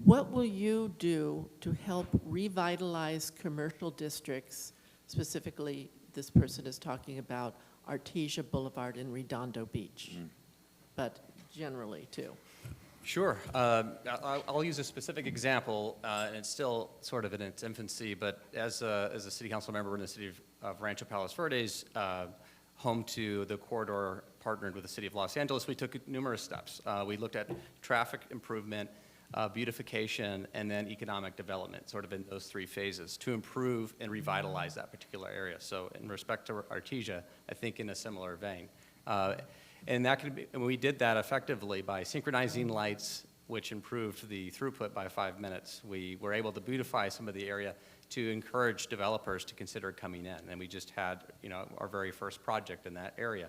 What will you do to help revitalize commercial districts? Specifically, this person is talking about Artesia Boulevard and Redondo Beach, but generally too. Sure. I'll use a specific example, and it's still sort of in its infancy, but as a city council member in the city of Rancho Palos Verdes, home to the corridor partnered with the city of Los Angeles, we took numerous steps. We looked at traffic improvement, beautification, and then economic development, sort of in those three phases, to improve and revitalize that particular area. So in respect to Artesia, I think in a similar vein. And we did that effectively by synchronizing lights, which improved the throughput by 5 minutes. We were able to beautify some of the area to encourage developers to consider coming in. And we just had, our very first project in that area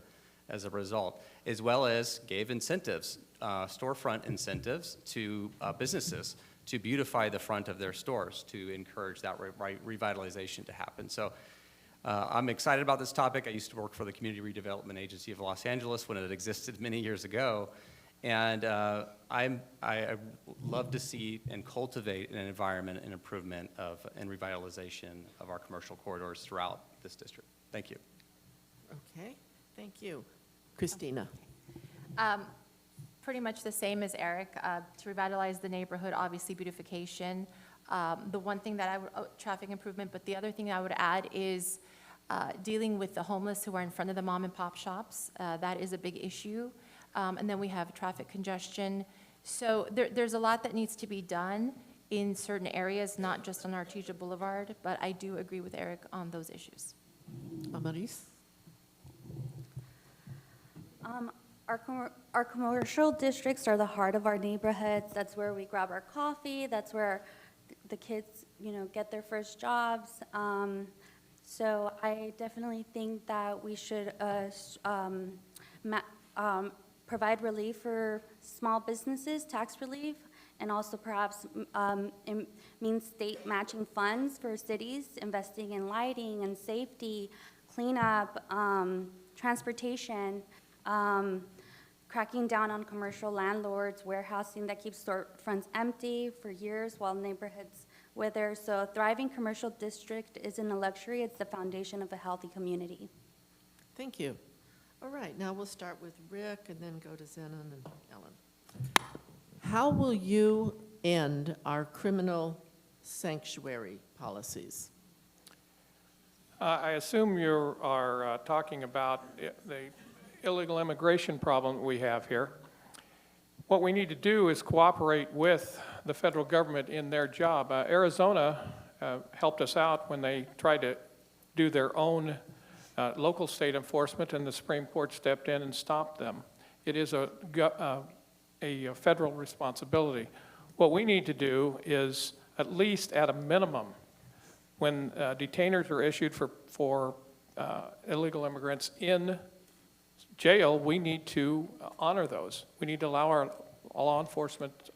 as a result, as well as gave incentives, storefront incentives to businesses to beautify the front of their stores to encourage that revitalization to happen. So I'm excited about this topic. I used to work for the Community Redevelopment Agency of Los Angeles when it existed many years ago. And I love to see and cultivate an environment and improvement and revitalization of our commercial corridors throughout this district. Thank you. Okay, thank you. Christina. Pretty much the same as Eric. To revitalize the neighborhood, obviously beautification. The one thing that I would, traffic improvement, but the other thing I would add is dealing with the homeless who are in front of the mom and pop shops. That is a big issue. And then we have traffic congestion. So there's a lot that needs to be done in certain areas, not just on Artesia Boulevard, but I do agree with Eric on those issues. Amaris? Our commercial districts are the heart of our neighborhoods. That's where we grab our coffee. That's where the kids, get their first jobs. So I definitely think that we should provide relief for small businesses, tax relief, and also perhaps mean state matching funds for cities, investing in lighting and safety, cleanup, transportation, cracking down on commercial landlords, warehousing that keeps storefronts empty for years while neighborhoods wither. So a thriving commercial district isn't a luxury, it's the foundation of a healthy community. Thank you. All right, now we'll start with Rick and then go to Zenon and Ellen. How will you end our criminal sanctuary policies? I assume you are talking about the illegal immigration problem we have here. What we need to do is cooperate with the federal government in their job. Arizona helped us out when they tried to do their own local state enforcement, and the Supreme Court stepped in and stopped them. It is a federal responsibility. What we need to do is, at least at a minimum, when detainers are issued for illegal immigrants in jail, we need to honor those. We need to allow our law enforcement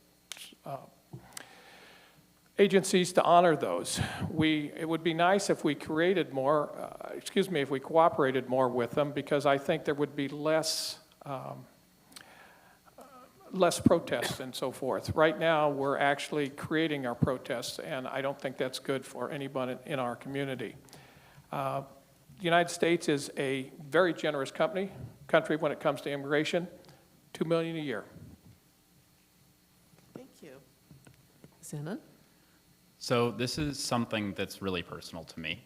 agencies to honor those. It would be nice if we created more, if we cooperated more with them, because I think there would be less protests and so forth. Right now, we're actually creating our protests, and I don't think that's good for anybody in our community. The United States is a very generous country when it comes to immigration, $2 million a year. Thank you. Zenon? So this is something that's really personal to me.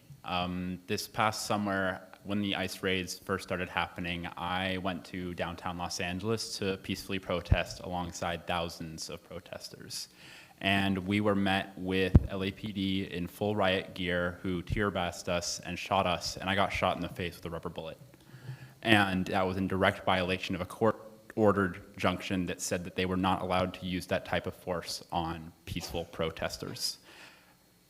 This past summer, when the ICE raids first started happening, I went to downtown Los Angeles to peacefully protest alongside thousands of protesters. And we were met with LAPD in full riot gear who tear gassed us and shot us, and I got shot in the face with a rubber bullet. And that was in direct violation of a court-ordered injunction that said that they were not allowed to use that type of force on peaceful protesters.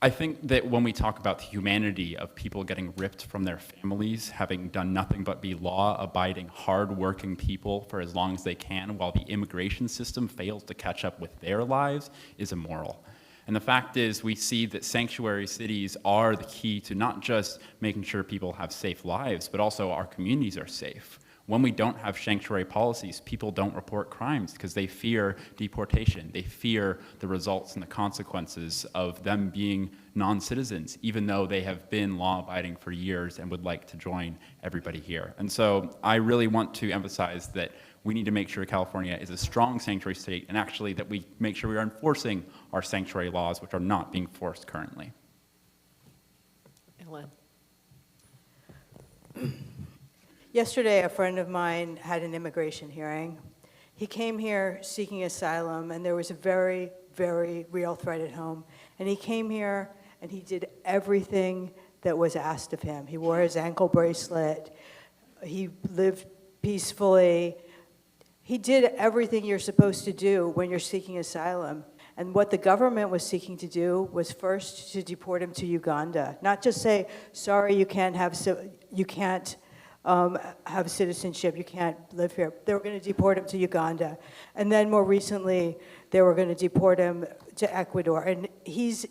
I think that when we talk about the humanity of people getting ripped from their families, having done nothing but be law-abiding, hard-working people for as long as they can, while the immigration system fails to catch up with their lives, is immoral. And the fact is, we see that sanctuary cities are the key to not just making sure people have safe lives, but also our communities are safe. When we don't have sanctuary policies, people don't report crimes because they fear deportation. They fear the results and the consequences of them being non-citizens, even though they have been law-abiding for years and would like to join everybody here. And so I really want to emphasize that we need to make sure California is a strong sanctuary state, and actually that we make sure we are enforcing our sanctuary laws, which are not being enforced currently. Ellen? Yesterday, a friend of mine had an immigration hearing. He came here seeking asylum, and there was a very, very real threat at home. And he came here and he did everything that was asked of him. He wore his ankle bracelet. He lived peacefully. He did everything you're supposed to do when you're seeking asylum. And what the government was seeking to do was first to deport him to Uganda, not just say, sorry, you can't have citizenship, you can't live here. They were going to deport him to Uganda. And then more recently, they were going to deport him to Ecuador. And he's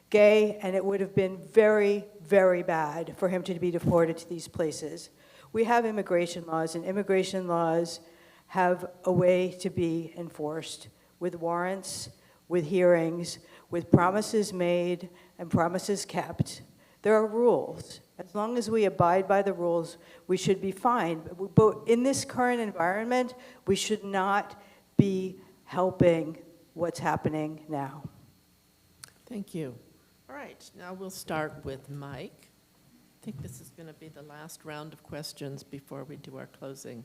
gay, and it would have been very, very bad for him to be deported to these places. We have immigration laws, and immigration laws have a way to be enforced with warrants, with hearings, with promises made and promises kept. There are rules. As long as we abide by the rules, we should be fine. But in this current environment, we should not be helping what's happening now. Thank you. All right, now we'll start with Mike. I think this is going to be the last round of questions before we do our closing.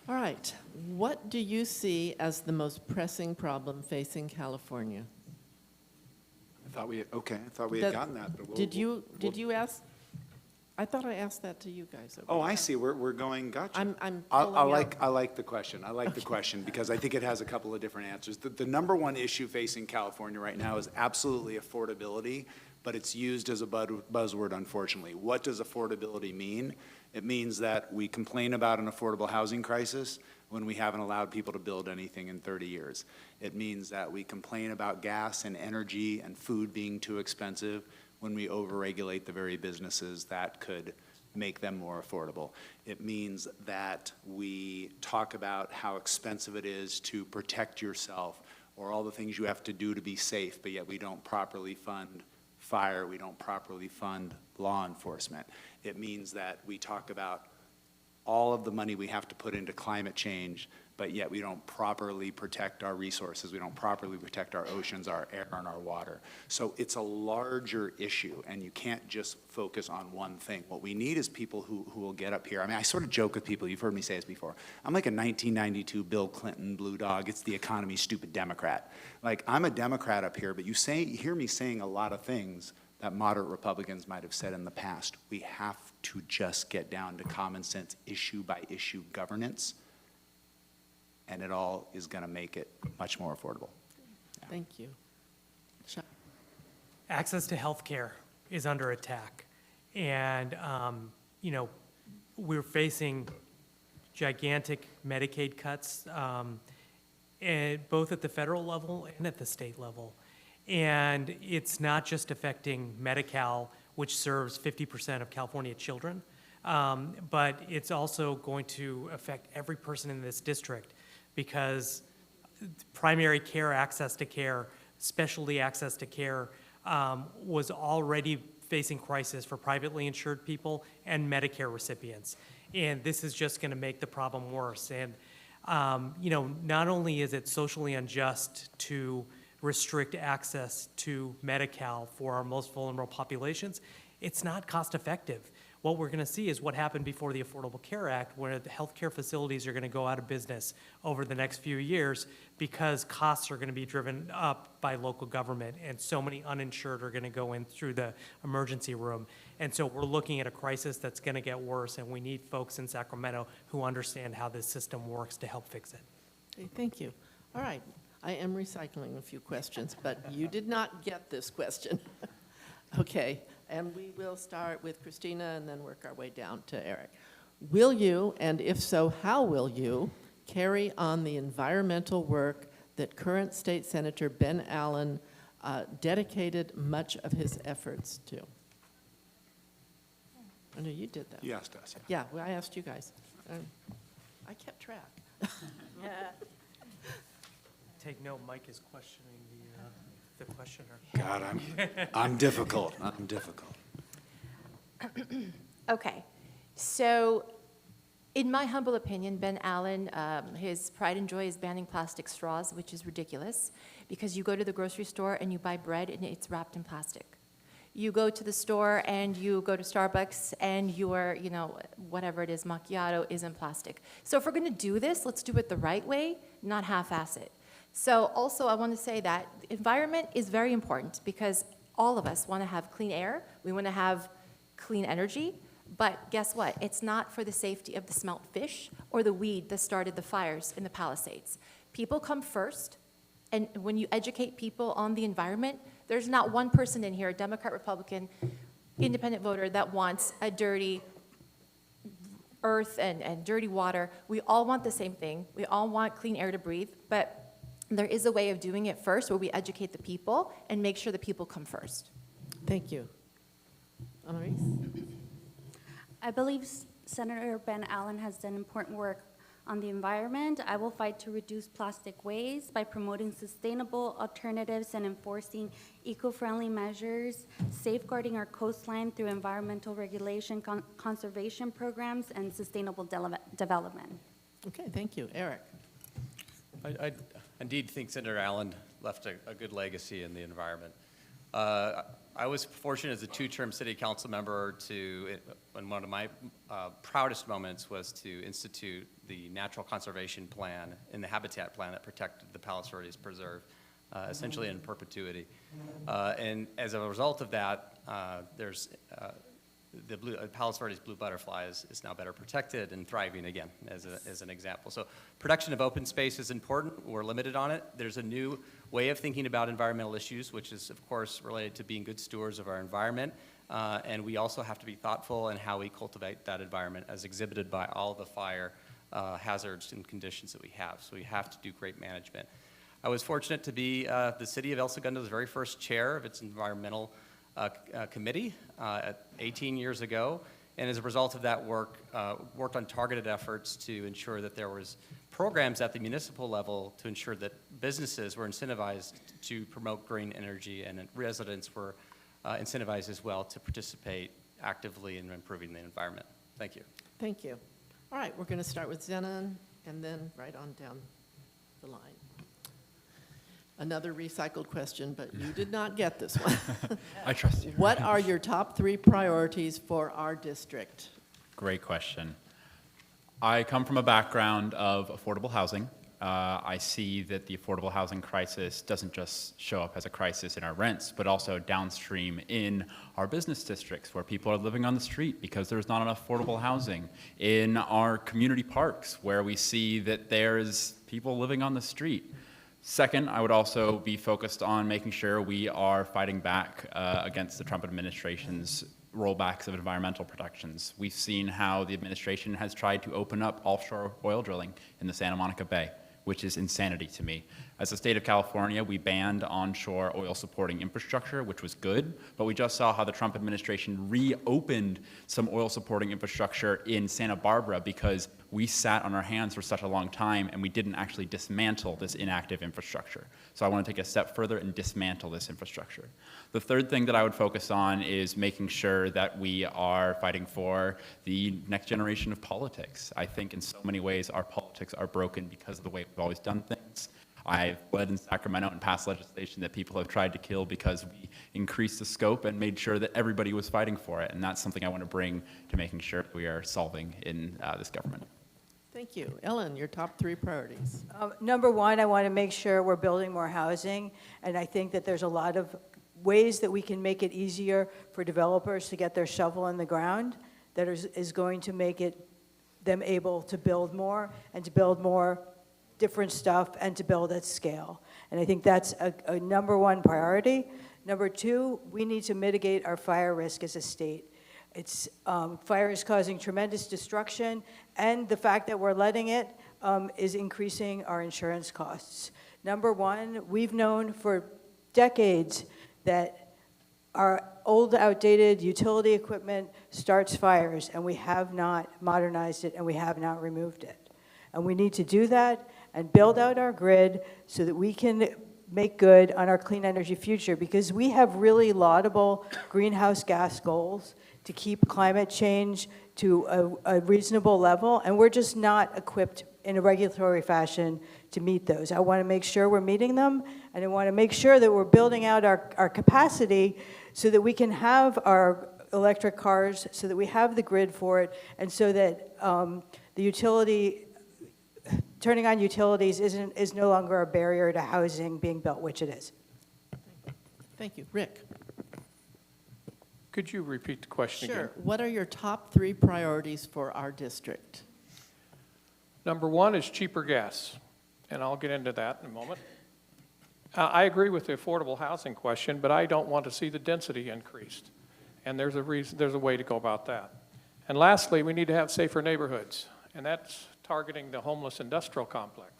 All right, what do you see as the most pressing problem facing California? I thought we had gotten that, but Did you ask? I thought I asked that to you guys. Oh, I see. We're going. Gotcha. I'm I pulling out. like the question. I like the question because I think it has a couple of different answers. The number one issue facing California right now is absolutely affordability, but it's used as a buzzword, unfortunately. What does affordability mean? It means that we complain about an affordable housing crisis when we haven't allowed people to build anything in 30 years. It means that we complain about gas and energy and food being too expensive when we overregulate the very businesses that could make them more affordable. It means that we talk about how expensive it is to protect yourself or all the things you have to do to be safe, but yet we don't properly fund fire, we don't properly fund law enforcement. It means that we talk about all of the money we have to put into climate change, but yet we don't properly protect our resources. We don't properly protect our oceans, our air, and our water. So it's a larger issue, and you can't just focus on one thing. What we need is people who will get up here. I mean, I sort of joke with people. You've heard me say this before. I'm like a 1992 Bill Clinton blue dog. It's the economy, stupid Democrat. Like, I'm a Democrat up here, but you hear me saying a lot of things that moderate Republicans might have said in the past. We have to just get down to common sense, issue by issue governance, and it all is going to make it much more affordable. Yeah. Thank you. Access to health care is under attack. And, we're facing gigantic Medicaid cuts, both at the federal level and at the state level. And it's not just affecting Medi-Cal, which serves 50% of California children, but it's also going to affect every person in this district because primary care access to care, specialty access to care, was already facing crisis for privately insured people and Medicare recipients. And this is just going to make the problem worse. And, not only is it socially unjust to restrict access to Medi-Cal for our most vulnerable populations, it's not cost effective. What we're going to see is what happened before the Affordable Care Act, where the healthcare facilities are going to go out of business over the next few years because costs are going to be driven up by local government, and so many uninsured are going to go in through the emergency room. And so we're looking at a crisis that's going to get worse, and we need folks in Sacramento who understand how this system works to help fix it. Okay, thank you. All right, I am recycling a few questions, but you did not get this question. Okay, and we will start with Christina and then work our way down to Eric. Will you, and if so, how will you, carry on the environmental work that current State Senator Ben Allen dedicated much of his efforts to? I know you did that. You asked us. Yeah, well, I asked you guys. I kept track. Take note, Mike is questioning the questioner. God, I'm difficult. I'm difficult. Okay, so in my humble opinion, Ben Allen, his pride and joy is banning plastic straws, which is ridiculous, because you go to the grocery store and you buy bread and it's wrapped in plastic. You go to the store and you go to Starbucks and your, whatever it is, macchiato is in plastic. So if we're gonna do this, let's do it the right way, not half-ass it. So also, I want to say that the environment is very important because all of us want to have clean air, we want to have clean energy, but guess what? It's not for the safety of the smelt fish or the weed that started the fires in the Palisades. People come first, and when you educate people on the environment, there's not one person in here, Democrat, Republican, independent voter, that wants a dirty earth and dirty water. We all want the same thing. We all want clean air to breathe, but there is a way of doing it first where we educate the people and make sure the people come first. Thank you. Annalise? I believe Senator Ben Allen has done important work on the environment. I will fight to reduce plastic waste by promoting sustainable alternatives and enforcing eco-friendly measures, safeguarding our coastline through environmental regulation, conservation programs, and sustainable development. Okay, thank you. Eric? I indeed think Senator Allen left a good legacy in the environment. I was fortunate as a two-term city council member and one of my proudest moments was to institute the natural conservation plan and the habitat plan that protected the Palos Verdes Preserve, essentially in perpetuity. And as a result of that, the Palos Verdes blue butterfly is now better protected and thriving again, as an example. So production of open space is important. We're limited on it. There's a new way of thinking about environmental issues, which is, of course, related to being good stewards of our environment. And we also have to be thoughtful in how we cultivate that environment, as exhibited by all the fire hazards and conditions that we have. So we have to do great management. I was fortunate to be the city of El Segundo's very first chair of its environmental committee 18 years ago, and as a result of that work, worked on targeted efforts to ensure that there was programs at the municipal level to ensure that businesses were incentivized to promote green energy, and residents were incentivized as well to participate actively in improving the environment. Thank you. Thank you. All right, we're going to start with Zenon and then right on down the line. Another recycled question, but you did not get this one. I trust you. What are your top 3 priorities for our district? Great question. I come from a background of affordable housing. I see that the affordable housing crisis doesn't just show up as a crisis in our rents, but also downstream in our business districts where people are living on the street because there's not enough affordable housing. In our community parks where we see that there's people living on the street. Second, I would also be focused on making sure we are fighting back against the Trump administration's rollbacks of environmental protections. We've seen how the administration has tried to open up offshore oil drilling in the Santa Monica Bay, which is insanity to me. As a state of California, we banned onshore oil supporting infrastructure, which was good, but we just saw how the Trump administration reopened some oil supporting infrastructure in Santa Barbara because we sat on our hands for such a long time and we didn't actually dismantle this inactive infrastructure. So I want to take a step further and dismantle this infrastructure. The third thing that I would focus on is making sure that we are fighting for the next generation of politics. I think in so many ways our politics are broken because of the way we've always done things. I've led in Sacramento and passed legislation that people have tried to kill because we increased the scope and made sure that everybody was fighting for it. And that's something I want to bring to making sure we are solving in this government. Thank you. Ellen, your top 3 priorities. Number 1, I want to make sure we're building more housing, and I think that there's a lot of ways that we can make it easier for developers to get their shovel in the ground that is going to make them able to build more and to build more different stuff and to build at scale. And I think that's a number 1 priority. Number 2, we need to mitigate our fire risk as a state. Fire is causing tremendous destruction, and the fact that we're letting it is increasing our insurance costs. Number 1, we've known for decades that our old, outdated utility equipment starts fires, and we have not modernized it, and we have not removed it. And we need to do that and build out our grid so that we can make good on our clean energy future, because we have really laudable greenhouse gas goals to keep climate change to a reasonable level, and we're just not equipped in a regulatory fashion to meet those. I want to make sure we're meeting them, and I want to make sure that we're building out our capacity so that we can have our electric cars, so that we have the grid for it, and so that the utility turning on utilities is no longer a barrier to housing being built, which it is. Thank you. Rick? Could you repeat the question again? Sure. What are your top 3 priorities for our district? Number 1 is cheaper gas, and I'll get into that in a moment. I agree with the affordable housing question, but I don't want to see the density increased. And there's a way to go about that. And lastly, we need to have safer neighborhoods, and that's targeting the homeless industrial complex.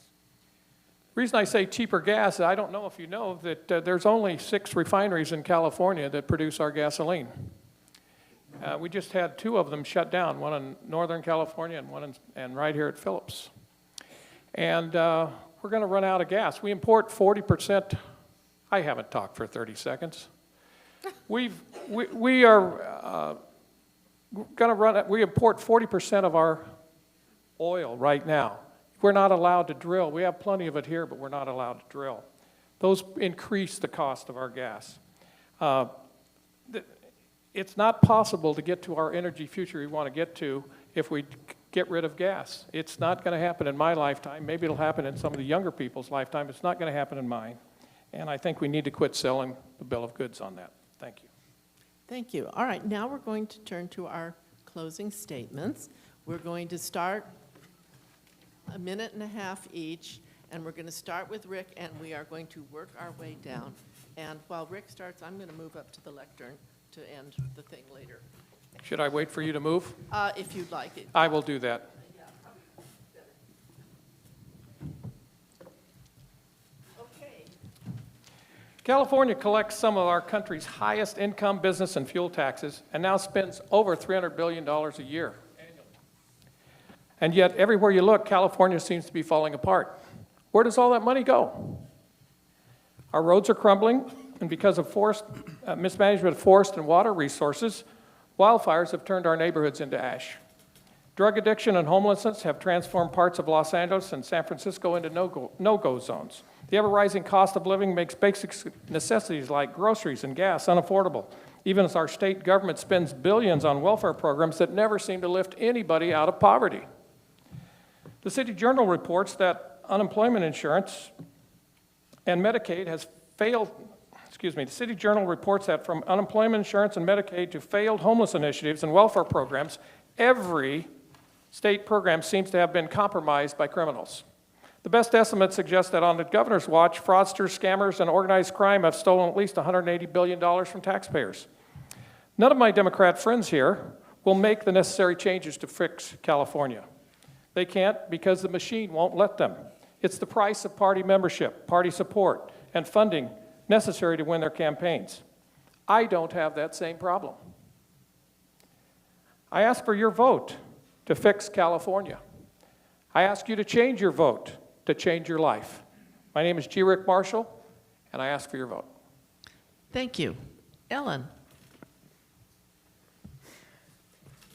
The reason I say cheaper gas, I don't know if you know that there's only 6 refineries in California that produce our gasoline. We just had 2 of them shut down, one in Northern California and one right here at Phillips. And we're going to run out of gas. We import 40%. I haven't talked for 30 seconds. We are going to run. We import 40% of our oil right now. We're not allowed to drill. We have plenty of it here, but we're not allowed to drill. Those increase the cost of our gas. It's not possible to get to our energy future we want to get to if we get rid of gas. It's not going to happen in my lifetime. Maybe it'll happen in some of the younger people's lifetime. It's not going to happen in mine. And I think we need to quit selling the bill of goods on that. Thank you. Thank you. All right, now we're going to turn to our closing statements. We're going to start a minute and a half each, and we're going to start with Rick, and we are going to work our way down. And while Rick starts, I'm going to move up to the lectern to end the thing later. Should I wait for you to move? If you'd like it. I will do that. Okay. California collects some of our country's highest income business and fuel taxes and now spends over $300 billion a year. And yet, everywhere you look, California seems to be falling apart. Where does all that money go? Our roads are crumbling, and because of mismanagement of forest and water resources, wildfires have turned our neighborhoods into ash. Drug addiction and homelessness have transformed parts of Los Angeles and San Francisco into no-go zones. The ever-rising cost of living makes basic necessities like groceries and gas unaffordable, even as our state government spends billions on welfare programs that never seem to lift anybody out of poverty. The City Journal reports that unemployment insurance and Medicaid has failed. The City Journal reports that from unemployment insurance and Medicaid to failed homeless initiatives and welfare programs, every state program seems to have been compromised by criminals. The best estimates suggest that on the governor's watch, fraudsters, scammers, and organized crime have stolen at least $180 billion from taxpayers. None of my Democrat friends here will make the necessary changes to fix California. They can't because the machine won't let them. It's the price of party membership, party support, and funding necessary to win their campaigns. I don't have that same problem. I ask for your vote to fix California. I ask you to change your vote to change your life. My name is G. Rick Marshall, and I ask for your vote. Thank you. Ellen?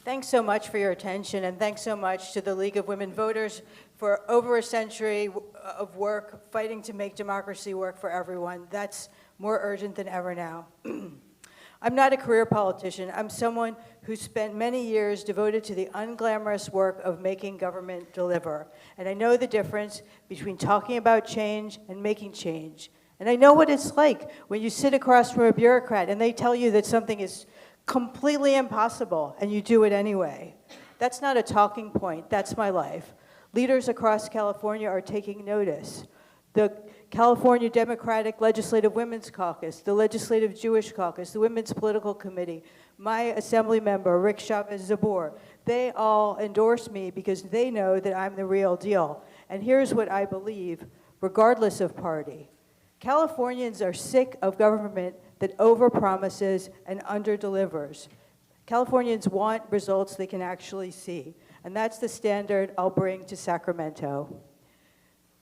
Thanks so much for your attention, and thanks so much to the League of Women Voters for over a century of work fighting to make democracy work for everyone. That's more urgent than ever now. I'm not a career politician. I'm someone who spent many years devoted to the unglamorous work of making government deliver. And I know the difference between talking about change and making change. And I know what it's like when you sit across from a bureaucrat and they tell you that something is completely impossible, and you do it anyway. That's not a talking point. That's my life. Leaders across California are taking notice. The California Democratic Legislative Women's Caucus, the Legislative Jewish Caucus, the Women's Political Committee, my assembly member, Rick Chavez-Zabor, they all endorse me because they know that I'm the real deal. And here's what I believe, regardless of party. Californians are sick of government that overpromises and underdelivers. Californians want results they can actually see, and that's the standard I'll bring to Sacramento.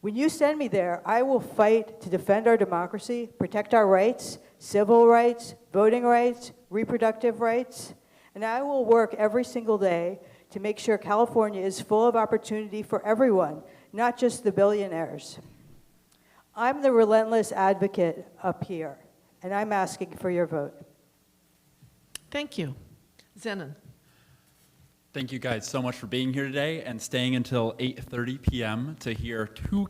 When you send me there, I will fight to defend our democracy, protect our rights, civil rights, voting rights, reproductive rights, and I will work every single day to make sure California is full of opportunity for everyone, not just the billionaires. I'm the relentless advocate up here, and I'm asking for your vote. Thank you. Zenon? Thank you guys so much for being here today and staying until 8:30 p.m. to hear two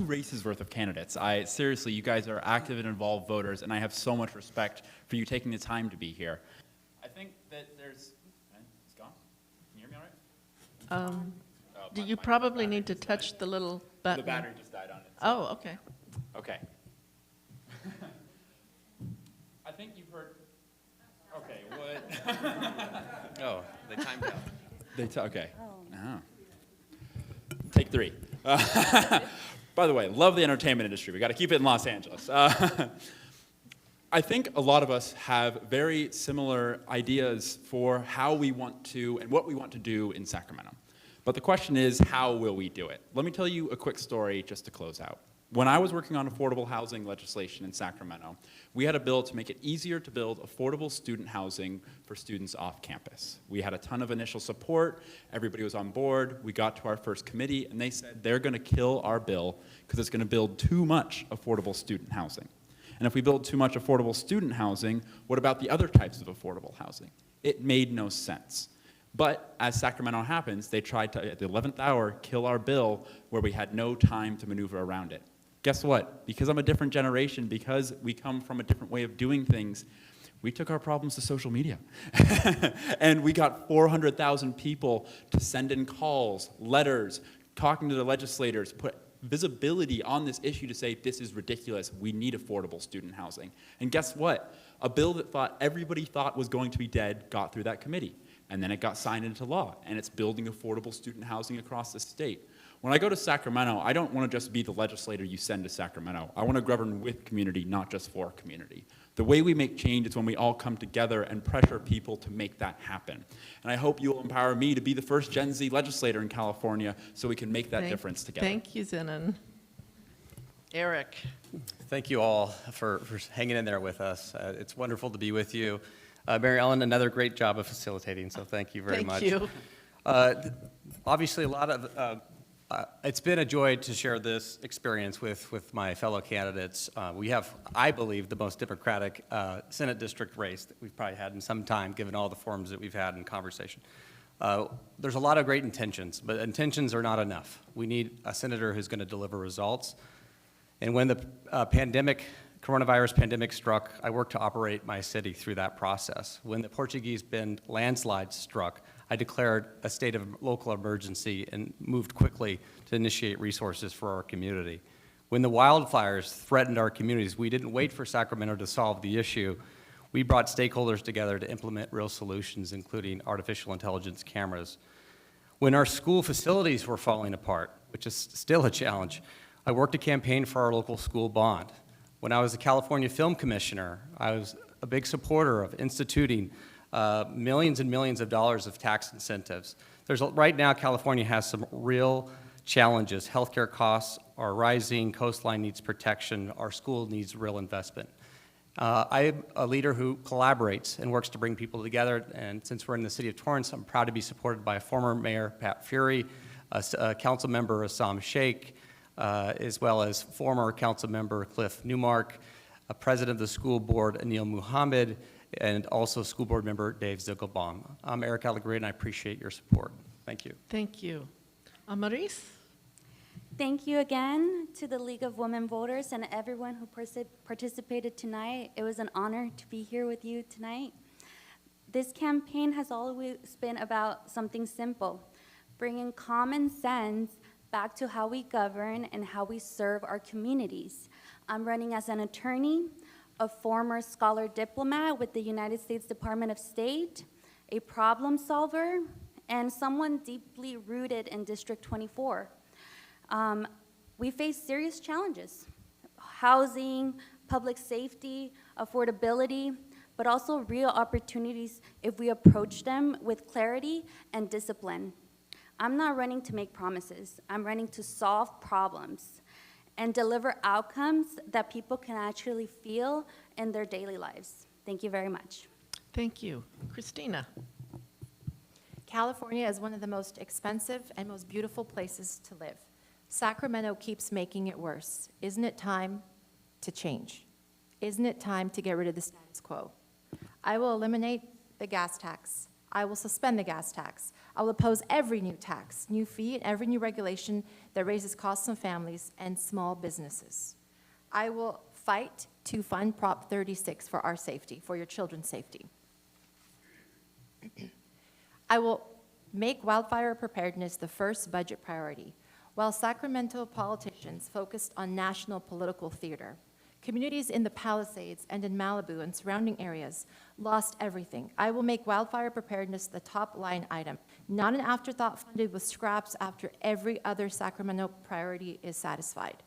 races worth of candidates. Seriously, you guys are active and involved voters, and I have so much respect for you taking the time to be here. I think that it's gone? Can you hear me all right? Do you probably need to touch the little button? The battery just died on it. Oh, okay. Okay. I think you've heard. Okay, what? Oh, they timed out. Okay. Oh. Take 3. By the way, love the entertainment industry. We got to keep it in Los Angeles. I think a lot of us have very similar ideas for how we want to and what we want to do in Sacramento. But the question is, how will we do it? Let me tell you a quick story just to close out. When I was working on affordable housing legislation in Sacramento, we had a bill to make it easier to build affordable student housing for students off campus. We had a ton of initial support. Everybody was on board. We got to our first committee, and they said they're going to kill our bill because it's going to build too much affordable student housing. And if we build too much affordable student housing, what about the other types of affordable housing? It made no sense. But as Sacramento happens, they tried to, at the 11th hour, kill our bill where we had no time to maneuver around it. Guess what? Because I'm a different generation, because we come from a different way of doing things, we took our problems to social media. And we got 400,000 people to send in calls, letters, talking to the legislators, put visibility on this issue to say, this is ridiculous, we need affordable student housing. And guess what? A bill that everybody thought was going to be dead got through that committee. And then it got signed into law, and it's building affordable student housing across the state. When I go to Sacramento, I don't want to just be the legislator you send to Sacramento. I want to govern with community, not just for community. The way we make change is when we all come together and pressure people to make that happen. And I hope you will empower me to be the first Gen Z legislator in California so we can make that difference together. Thank you, Zenon. Eric. Thank you all for hanging in there with us. It's wonderful to be with you. Mary Ellen, another great job of facilitating, so thank you very much. Thank you. Obviously, it's been a joy to share this experience with my fellow candidates. We have, I believe, the most democratic Senate district race that we've probably had in some time, given all the forums that we've had in conversation. There's a lot of great intentions, but intentions are not enough. We need a senator who's going to deliver results. And when the coronavirus pandemic struck, I worked to operate my city through that process. When the Portuguese Bend landslide struck, I declared a state of local emergency and moved quickly to initiate resources for our community. When the wildfires threatened our communities, we didn't wait for Sacramento to solve the issue. We brought stakeholders together to implement real solutions, including artificial intelligence cameras. When our school facilities were falling apart, which is still a challenge, I worked to campaign for our local school bond. When I was a California Film Commissioner, I was a big supporter of instituting millions and millions of dollars of tax incentives. Right now, California has some real challenges. Healthcare costs are rising, coastline needs protection, our school needs real investment. I'm a leader who collaborates and works to bring people together, and since we're in the city of Torrance, I'm proud to be supported by former Mayor Pat Fury, a council member Assam Sheikh, as well as former council member Cliff Newmark, president of the school board Anil Muhammad, and also school board member Dave Ziegelbaum. I'm Eric Allegria, and I appreciate your support. Thank you. Thank you. Maurice? Thank you again to the League of Women Voters and everyone who participated tonight. It was an honor to be here with you tonight. This campaign has always been about something simple, bringing common sense back to how we govern and how we serve our communities. I'm running as an attorney, a former scholar diplomat with the United States Department of State, a problem solver, and someone deeply rooted in District 24. We face serious challenges: housing, public safety, affordability, but also real opportunities if we approach them with clarity and discipline. I'm not running to make promises. I'm running to solve problems and deliver outcomes that people can actually feel in their daily lives. Thank you very much. Thank you. Christina? California is one of the most expensive and most beautiful places to live. Sacramento keeps making it worse. Isn't it time to change? Isn't it time to get rid of the status quo? I will eliminate the gas tax. I will suspend the gas tax. I will oppose every new tax, new fee, and every new regulation that raises costs on families and small businesses. I will fight to fund Prop 36 for our safety, for your children's safety. I will make wildfire preparedness the first budget priority. While Sacramento politicians focused on national political theater, communities in the Palisades and in Malibu and surrounding areas lost everything. I will make wildfire preparedness the top line item, not an afterthought funded with scraps after every other Sacramento priority is satisfied.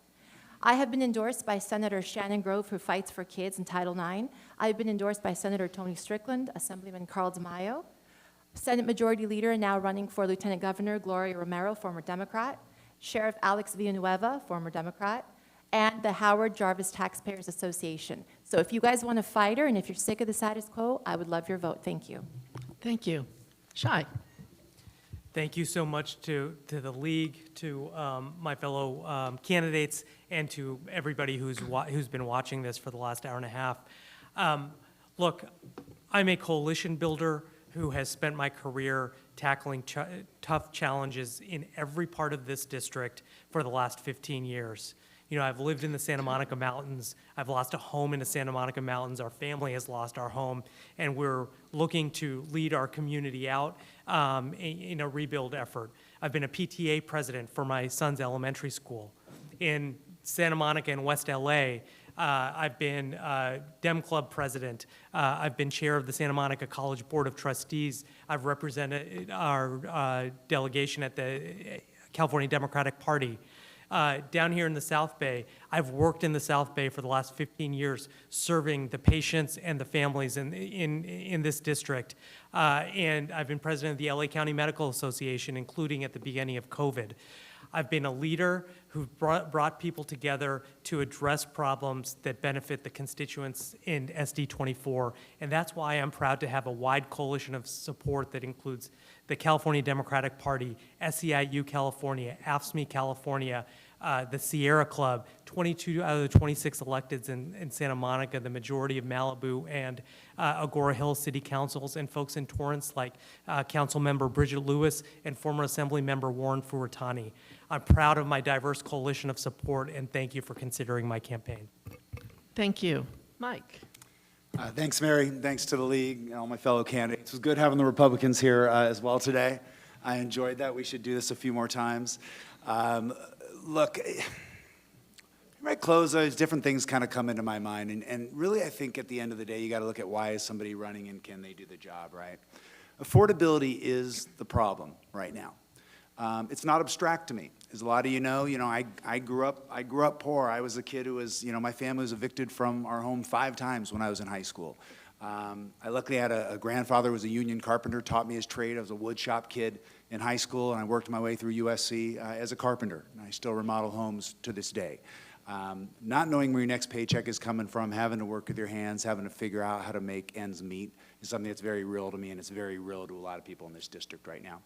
I have been endorsed by Senator Shannon Grove, who fights for kids in Title IX. I've been endorsed by Senator Tony Strickland, Assemblyman Carl DeMaio, Senate Majority Leader and now running for Lieutenant Governor Gloria Romero, former Democrat, Sheriff Alex Villanueva, former Democrat, and the Howard Jarvis Taxpayers Association. So if you guys want a fighter and if you're sick of the status quo, I would love your vote. Thank you. Thank you. Shai. Thank you so much to the league, to my fellow candidates, and to everybody who's been watching this for the last hour and a half. Look, I'm a coalition builder who has spent my career tackling tough challenges in every part of this district for the last 15 years. You know, I've lived in the Santa Monica Mountains. I've lost a home in the Santa Monica Mountains. Our family has lost our home, and we're looking to lead our community out in a rebuild effort. I've been a PTA president for my son's elementary school. In Santa Monica and West LA, I've been Dem Club president. I've been chair of the Santa Monica College Board of Trustees. I've represented our delegation at the California Democratic Party. Down here in the South Bay, I've worked in the South Bay for the last 15 years serving the patients and the families in this district. And I've been president of the LA County Medical Association, including at the beginning of COVID. I've been a leader who brought people together to address problems that benefit the constituents in SD 24. And that's why I'm proud to have a wide coalition of support that includes the California Democratic Party, SEIU California, AFSCME California, the Sierra Club, 22 out of the 26 electeds in Santa Monica, the majority of Malibu and Agora Hills City Councils, and folks in Torrance like Council Member Bridget Lewis and former Assembly Member Warren Furatani. I'm proud of my diverse coalition of support, and thank you for considering my campaign. Thank you. Mike. Thanks, Mary. Thanks to the league and all my fellow candidates. It was good having the Republicans here as well today. I enjoyed that. We should do this a few more times. Look, when I close, different things kind of come into my mind. And really, I think at the end of the day, you got to look at why is somebody running and can they do the job, right? Affordability is the problem right now. It's not abstract to me. As a lot of you know, I grew up poor. I was a kid who was, my family was evicted from our home 5 times when I was in high school. I luckily had a grandfather who was a union carpenter, taught me his trade. I was a wood shop kid in high school, and I worked my way through USC as a carpenter. And I still remodel homes to this day. Not knowing where your next paycheck is coming from, having to work with your hands, having to figure out how to make ends meet is something that's very real to me, and it's very real to a lot of people in this district right now.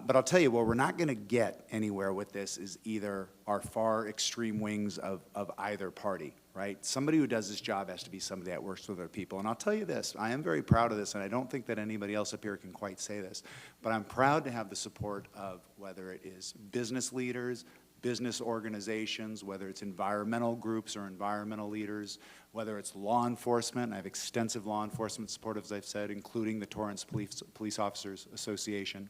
But I'll tell you, where we're not going to get anywhere with this is either our far extreme wings of either party, right? Somebody who does this job has to be somebody that works with other people. And I'll tell you this, I am very proud of this, and I don't think that anybody else up here can quite say this, but I'm proud to have the support of whether it is business leaders, business organizations, whether it's environmental groups or environmental leaders, whether it's law enforcement. I have extensive law enforcement support, as I've said, including the Torrance Police Officers Association,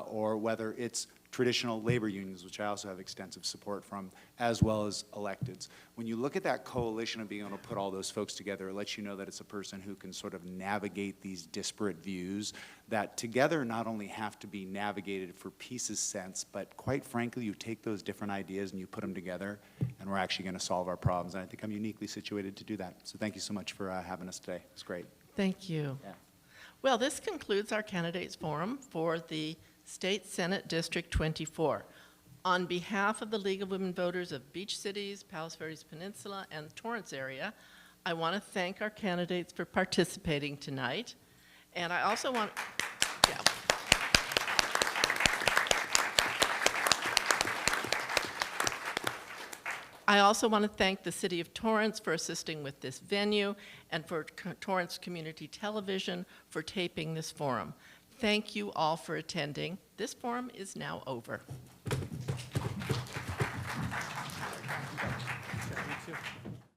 or whether it's traditional labor unions, which I also have extensive support from, as well as electeds. When you look at that coalition of being able to put all those folks together, it lets you know that it's a person who can sort of navigate these disparate views that together not only have to be navigated for peace's sense, but quite frankly, you take those different ideas and you put them together, and we're actually going to solve our problems. And I think I'm uniquely situated to do that. So thank you so much for having us today. It's great. Thank you. Yeah. Well, this concludes our candidates forum for the State Senate District 24. On behalf of the League of Women Voters of Beach Cities, Palos Verdes Peninsula, and the Torrance area, I want to thank our candidates for participating tonight. And I also want, yeah. I also want to thank the City of Torrance for assisting with this venue and for Torrance Community Television for taping this forum. Thank you all for attending. This forum is now over. You too.